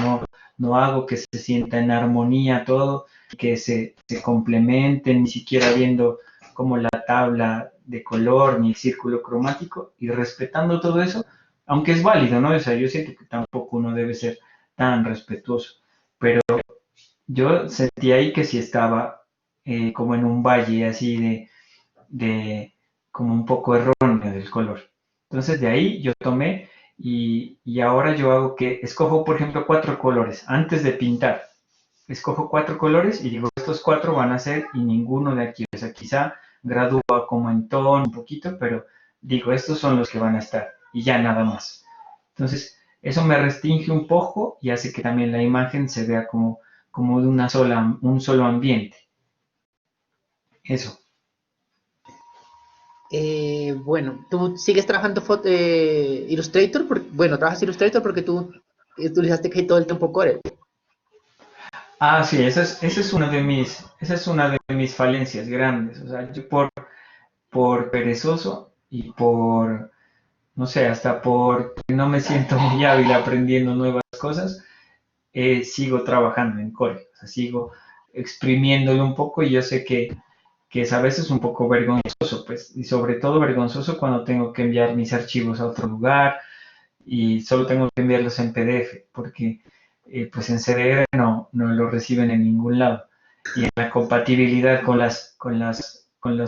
no hago que se sienta en armonía todo, que se complementen, ni siquiera viendo como la tabla de color ni el círculo cromático y respetando todo eso, aunque es válido, ¿no? O sea, yo siento que tampoco uno debe ser tan respetuoso, pero yo sentí ahí que sí estaba como en un valle así como un poco erróneo del color. Entonces de ahí yo tomé y ahora yo hago que escojo, por ejemplo, 4 colores antes de pintar. Escojo 4 colores y digo, estos 4 van a ser y ninguno de aquí. O sea, quizá gradúa como en tono un poquito, pero digo, estos son los que van a estar y ya nada más. Entonces, eso me restringe un poco y hace que también la imagen se vea como de un solo ambiente. Eso. Bueno, ¿tú sigues trabajando Illustrator? Bueno, trabajas Illustrator porque tú utilizaste que todo el tiempo Corel. Ah, sí, esa es una de mis falencias grandes. O sea, yo por perezoso y por, no sé, hasta por que no me siento muy hábil aprendiendo nuevas cosas, sigo trabajando en Core. O sea, sigo exprimiéndolo un poco y yo sé que es a veces un poco vergonzoso, pues, y sobre todo vergonzoso cuando tengo que enviar mis archivos a otro lugar y solo tengo que enviarlos en PDF, porque pues en CDR no lo reciben en ningún lado. Y en la compatibilidad con las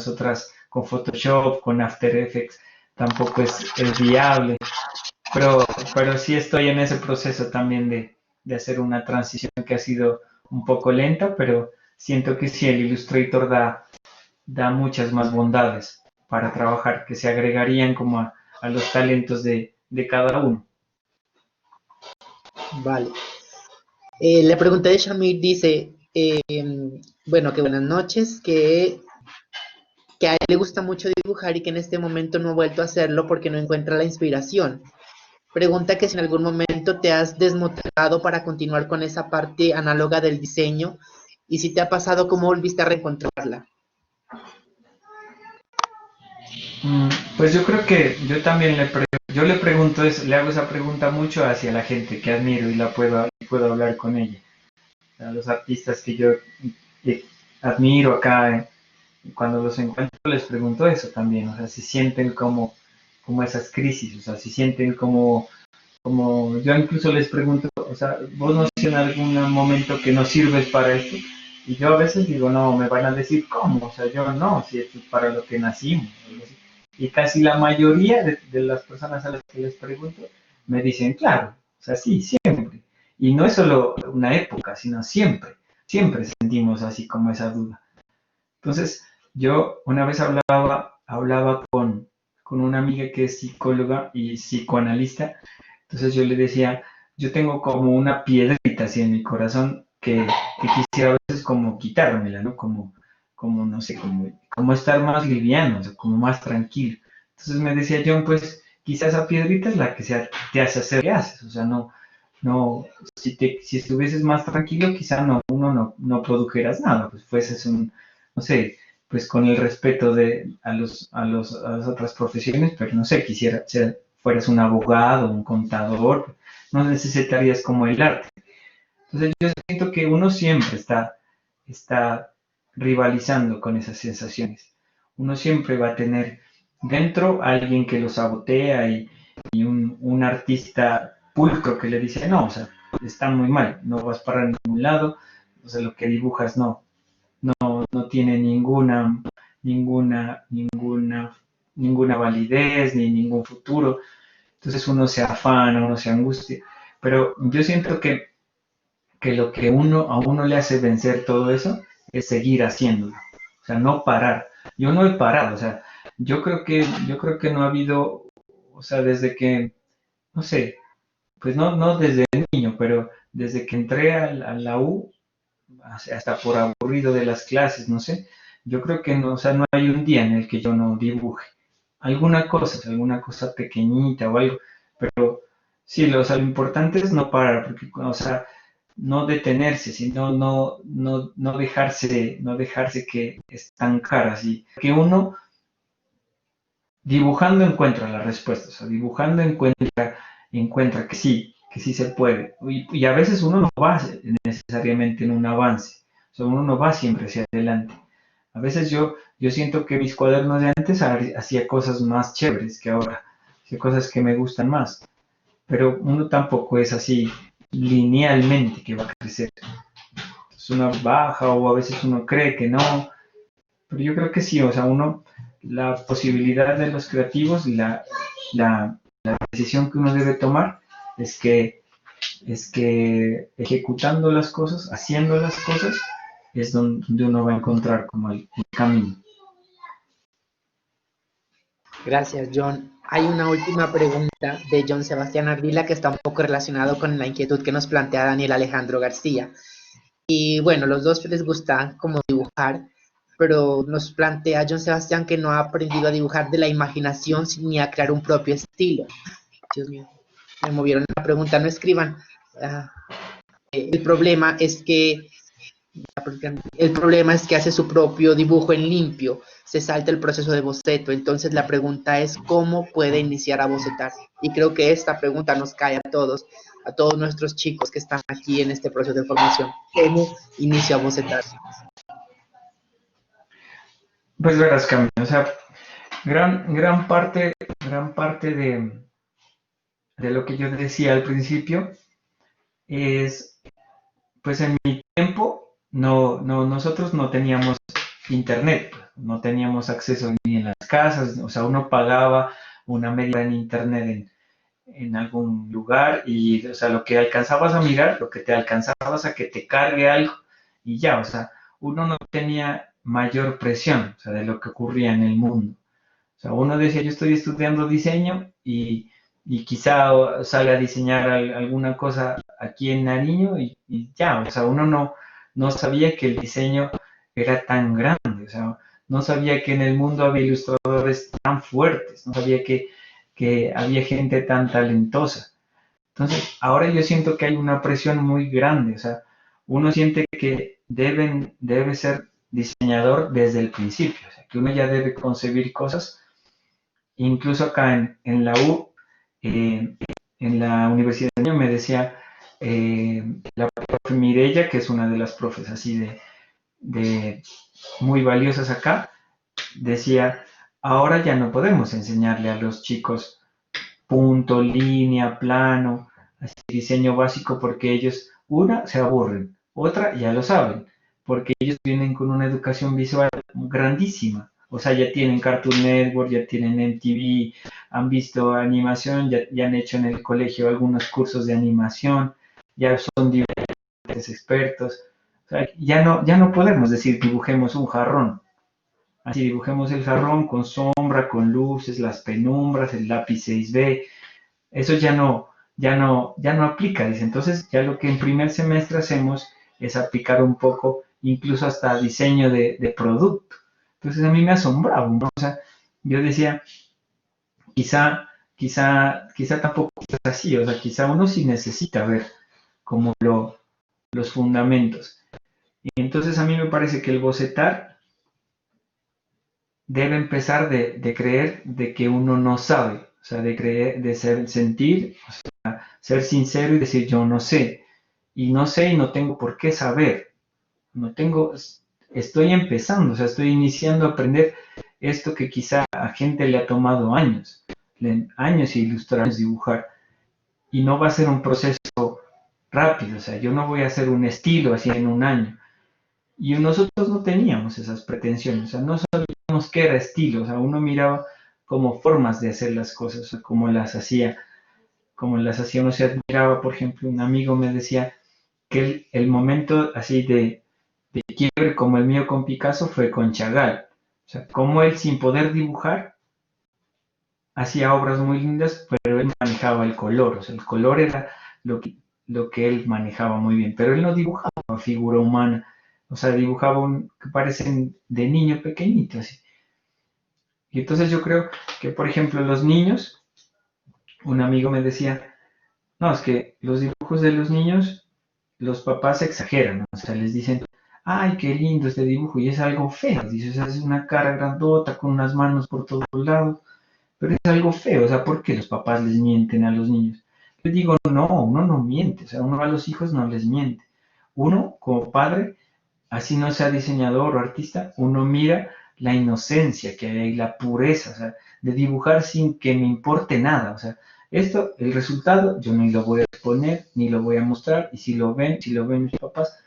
otras, con Photoshop, con After Effects, tampoco es viable. Pero sí estoy en ese proceso también de hacer una transición que ha sido un poco lenta, pero siento que sí, el Illustrator da muchas más bondades para trabajar, que se agregarían como a los talentos de cada uno. Vale. La pregunta de Shamir dice, bueno, que buenas noches, que a él le gusta mucho dibujar y que en este momento no ha vuelto a hacerlo porque no encuentra la inspiración. Pregunta que si en algún momento te has desmotivado para continuar con esa parte análoga del diseño y si te ha pasado, ¿cómo volviste a reencontrarla? Pues yo creo que yo también yo le pregunto eso, le hago esa pregunta mucho hacia la gente que admiro y puedo hablar con ella. A los artistas que yo admiro acá, cuando los encuentro les pregunto eso también, o sea, si sienten como esas crisis, o sea, si sienten como yo incluso les pregunto, o sea, vos no sientes en algún momento que no sirves para esto, y yo a veces digo, no, me van a decir, ¿cómo? O sea, yo no, si esto es para lo que nacimos. Y casi la mayoría de las personas a las que les pregunto me dicen, claro, o sea, sí, siempre. Y no es solo una época, sino siempre, siempre sentimos así como esa duda. Entonces, yo una vez hablaba con una amiga que es psicóloga y psicoanalista, entonces yo le decía, yo tengo como una piedrita así en mi corazón que quisiera a veces como quitármela, ¿no? Como no sé, como estar más liviano, o sea, como más tranquilo. Entonces me decía John, pues quizás esa piedrita es la que te hace hacer lo que haces, o sea, no, si estuvieses más tranquilo, quizá no produjeras nada, pues fueses no sé, pues con el respeto a las otras profesiones, pero no sé, fueras un abogado, un contador, no necesitarías como el arte. Entonces yo siento que uno siempre está rivalizando con esas sensaciones. Uno siempre va a tener dentro a alguien que lo sabotea y un artista pulcro que le dice, no, o sea, está muy mal, no vas para ningún lado, o sea, lo que dibujas no tiene ninguna validez ni ningún futuro. Entonces uno se afana, uno se angustia. Pero yo siento que lo que a uno le hace vencer todo eso es seguir haciéndolo. O sea, no parar. Yo no he parado, o sea, yo creo que no ha habido, o sea, desde que, no sé, pues no desde niño, pero desde que entré a la U, hasta por aburrido de las clases, no sé, yo creo que no, o sea, no hay un día en el que yo no dibuje alguna cosa pequeñita o algo, pero sí, o sea, lo importante es no parar, porque, o sea, no detenerse, sino no dejarse que estancar así, que uno dibujando encuentra las respuestas, o sea, dibujando encuentra que sí se puede. Y a veces uno no va necesariamente en un avance, o sea, uno no va siempre hacia adelante. A veces yo siento que mis cuadernos de antes hacía cosas más chéveres que ahora, hacía cosas que me gustan más, pero uno tampoco es así linealmente que va a crecer. Entonces uno baja o a veces uno cree que no, pero yo creo que sí, o sea, la posibilidad de los creativos, la decisión que uno debe tomar es que ejecutando las cosas, haciendo las cosas, es donde uno va a encontrar como el camino. Gracias, John. Hay una última pregunta de John Sebastián Ardila que está un poco relacionado con la inquietud que nos plantea Daniel Alejandro García. Y bueno, los dos les gusta como dibujar, pero nos plantea John Sebastián que no ha aprendido a dibujar de la imaginación ni a crear un propio estilo. Dios mío, me movieron la pregunta, no escriban. Ah, el problema es que hace su propio dibujo en limpio, se salta el proceso de boceto. Entonces la pregunta es cómo puede iniciar a bocetar. Y creo que esta pregunta nos cae a todos nuestros chicos que están aquí en este proceso de formación. ¿Cómo inicio a bocetar? Pues verás, Camilo, o sea, gran parte de lo que yo decía al principio es, pues en mi tiempo, nosotros no teníamos internet, no teníamos acceso ni en las casas, o sea, uno pagaba una media en internet en algún lugar y, o sea, lo que alcanzabas a mirar, lo que te alcanzabas a que te cargue algo y ya, o sea, uno no tenía mayor presión, o sea, de lo que ocurría en el mundo. O sea, uno decía, yo estoy estudiando diseño y quizá salga a diseñar alguna cosa aquí en Nariño y ya, o sea, uno no sabía que el diseño era tan grande, o sea, no sabía que en el mundo había ilustradores tan fuertes, no sabía que había gente tan talentosa. Entonces, ahora yo siento que hay una presión muy grande, o sea, uno siente que debe ser diseñador desde el principio, o sea, que uno ya debe concebir cosas. Incluso acá en la U, eh, en la Universidad de Niño, me decía la profe Mireya, que es una de las profes así de muy valiosas acá, decía, ahora ya no podemos enseñarle a los chicos punto, línea, plano, así, diseño básico, porque ellos, una, se aburren, otra, ya lo saben, porque ellos vienen con una educación visual grandísima. O sea, ya tienen Cartoon Network, ya tienen MTV, han visto animación, ya han hecho en el colegio algunos cursos de animación, ya son diferentes expertos. O sea, ya no podemos decir dibujemos un jarrón. Así dibujemos el jarrón con sombra, con luces, las penumbras, el lápiz 6B. Eso ya no aplica, dice. Entonces, ya lo que en primer semestre hacemos es aplicar un poco, incluso hasta diseño de producto. Entonces, a mí me asombraba, ¿no? O sea, yo decía, quizá tampoco es así, o sea, quizá uno sí necesita ver como los fundamentos. Y entonces a mí me parece que el bocetar debe empezar de creer de que uno no sabe, o sea, de creer, sentir, ser sincero y decir yo no sé, y no sé y no tengo por qué saber, no tengo, estoy empezando, o sea, estoy iniciando a aprender esto que quizá a gente le ha tomado años ilustrar, años dibujar, y no va a ser un proceso rápido, o sea, yo no voy a hacer un estilo así en un año, y nosotros no teníamos esas pretensiones, o sea, no sabíamos qué era estilo, o sea, uno miraba como formas de hacer las cosas, o sea, como las hacía, uno se admiraba, por ejemplo, un amigo me decía que el momento así de quiebre como el mío con Picasso fue con Chagall, o sea, como él sin poder dibujar hacía obras muy lindas, pero él manejaba el color, o sea, el color era lo que él manejaba muy bien, pero él no dibujaba figura humana, o sea, dibujaba que parecen de niño pequeñito, así. Y entonces yo creo que, por ejemplo, los niños, un amigo me decía, no, es que los dibujos de los niños, los papás exageran, ¿no? O sea, les dicen, ay, qué lindo este dibujo, y es algo feo, dices, es una cara grandota con unas manos por todos lados, pero es algo feo, o sea, ¿por qué los papás les mienten a los niños? Yo digo, no, uno no miente, o sea, uno a los hijos no les miente. Uno, como padre, así no sea diseñador o artista, uno mira la inocencia que hay, la pureza, o sea, de dibujar sin que me importe nada, o sea, esto, el resultado, yo ni lo voy a exponer, ni lo voy a mostrar, y si lo ven mis papás,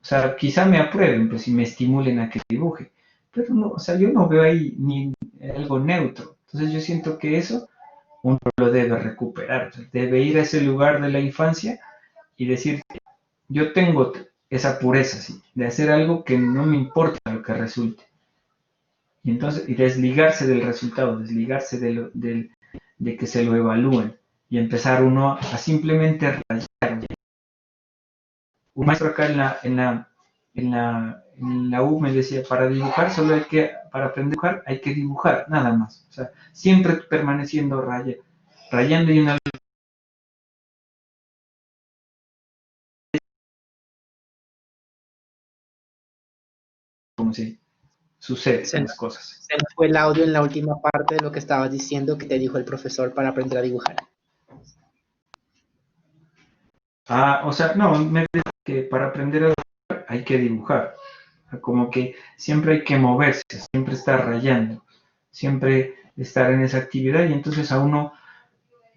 o sea, quizá me aprueben, pues si me estimulen a que dibuje, pero no, o sea, yo no veo ahí ni algo neutro, entonces yo siento que eso uno lo debe recuperar, o sea, debe ir a ese lugar de la infancia y decir, yo tengo esa pureza, ¿sí? De hacer algo que no me importa lo que resulte. Y entonces, y desligarse del resultado, desligarse de que se lo evalúen y empezar uno a simplemente rayar. Un maestro acá en la U me decía, para dibujar solo hay que, para aprender a dibujar hay que dibujar, nada más. O sea, siempre permaneciendo rayando y una vez como si suceden Se, las cosas. se nos fue el audio en la última parte de lo que estabas diciendo que te dijo el profesor para aprender a dibujar. Ah, o sea, no, me dice que para aprender a dibujar hay que dibujar. O sea, como que siempre hay que moverse, siempre estar rayando, siempre estar en esa actividad y entonces a uno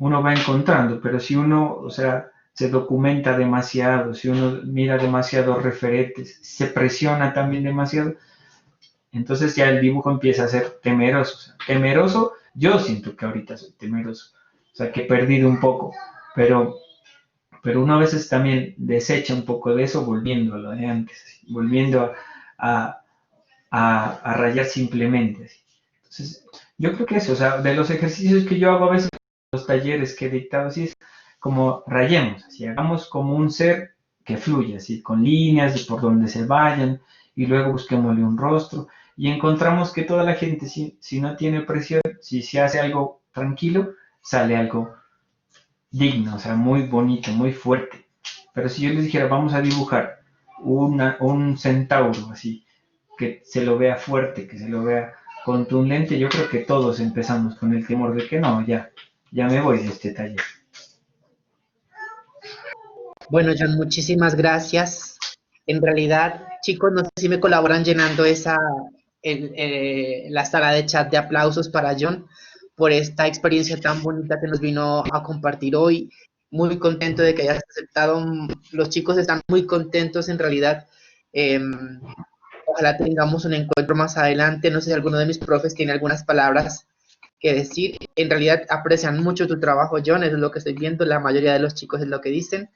va encontrando, pero si uno, o sea, se documenta demasiado, si uno mira demasiados referentes, se presiona también demasiado, entonces ya el dibujo empieza a ser temeroso. O sea, temeroso, yo siento que ahorita soy temeroso, o sea, que he perdido un poco, pero uno a veces también desecha un poco de eso volviendo a lo de antes, volviendo a, a rayar simplemente. Entonces, yo creo que eso, o sea, de los ejercicios que yo hago a veces, los talleres que he dictado, así es como rayemos, así hagamos como un ser que fluya, así con líneas y por donde se vayan, y luego busquémosle un rostro, y encontramos que toda la gente, si no tiene presión, si se hace algo tranquilo, sale algo digno, o sea, muy bonito, muy fuerte. Pero si yo les dijera, vamos a dibujar un centauro, así, que se lo vea fuerte, que se lo vea contundente, yo creo que todos empezamos con el temor de que no, ya me voy de este taller. Bueno, John, muchísimas gracias. En realidad, chicos, no sé si me colaboran llenando la sala de chat de aplausos para John por esta experiencia tan bonita que nos vino a compartir hoy. Muy contento de que hayas aceptado. Los chicos están muy contentos en realidad. Ojalá tengamos un encuentro más adelante. No sé si alguno de mis profes tiene algunas palabras que decir. En realidad aprecian mucho tu trabajo, John, eso es lo que estoy viendo. La mayoría de los chicos es lo que dicen.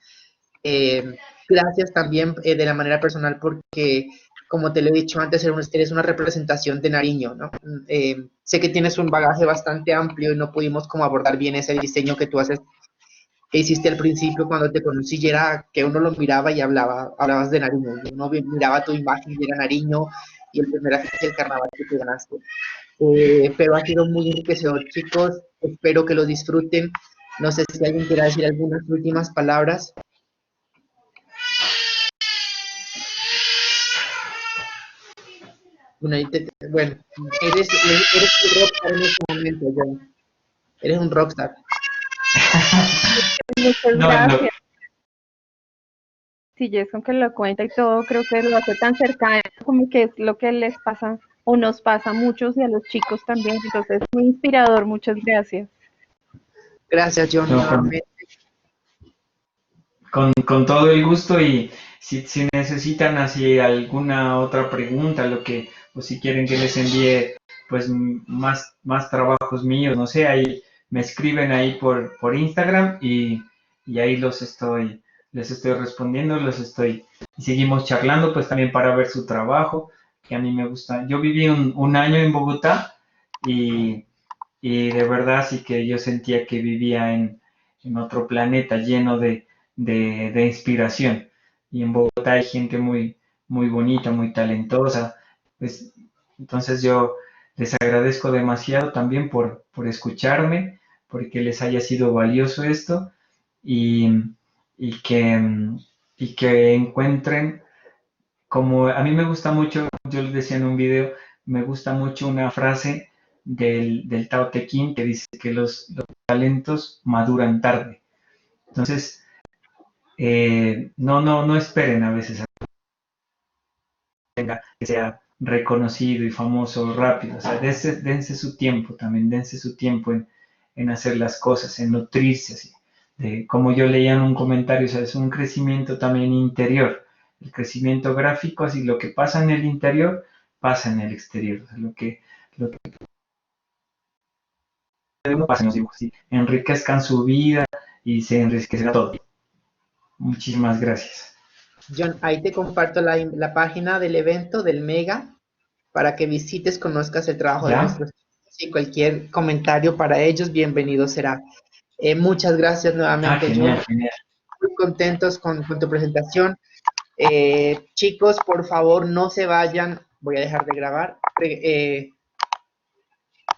Gracias también de la manera personal porque, como te lo he dicho antes, eres una representación de Nariño, ¿no? Sé que tienes un bagaje bastante amplio y no pudimos como abordar bien ese diseño que tú haces, que hiciste al principio cuando te conocí y era que uno lo miraba y hablabas de Nariño. Uno miraba tu imagen y era Nariño y el primer afiche del carnaval que te ganaste. Pero ha sido muy enriquecedor, chicos. Espero que lo disfruten. No sé si alguien quiera decir algunas últimas palabras. Bueno, eres un rockstar en este momento, John. Eres un rockstar. Muchas No, no, gracias. Sí, Jason que lo cuenta y todo, creo que lo hace tan cercano, como que es lo que les pasa o nos pasa a muchos y a los chicos también. Entonces, muy inspirador. Muchas gracias. Gracias, John, no, nuevamente. con todo el gusto y si necesitan así alguna otra pregunta, lo que, o si quieren que les envíe pues más trabajos míos, no sé, ahí me escriben ahí por Instagram y ahí les estoy respondiendo, y seguimos charlando pues también para ver su trabajo, que a mí me gusta. Yo viví un año en Bogotá y, y de verdad sí que yo sentía que vivía en otro planeta lleno de inspiración. Y en Bogotá hay gente muy bonita, muy talentosa. Pues, entonces yo les agradezco demasiado también por escucharme, porque les haya sido valioso esto y, y que, y que encuentren, como a mí me gusta mucho, yo les decía en un video, me gusta mucho una frase del Tao Te Ching que dice que los talentos maduran tarde. Entonces, no esperen a veces a que sea reconocido y famoso rápido. O sea, dense su tiempo también, dense su tiempo en hacer las cosas, en nutrirse así. Como yo leía en un comentario, o sea, es un crecimiento también interior. El crecimiento gráfico, así lo que pasa en el interior, pasa en el exterior. O sea, lo que pasa en los dibujos, ¿sí? Enriquezcan su vida y se enriquecerá todo. Muchísimas gracias. John, ahí te comparto la página del evento del Mega para que visites, conozcas el trabajo de ¿Ya? nuestros chicos y cualquier comentario para ellos, bienvenido será. Muchas gracias Ah, nuevamente, John. genial, genial. Muy contentos con tu presentación. Chicos, por favor, no se vayan. Voy a dejar de grabar.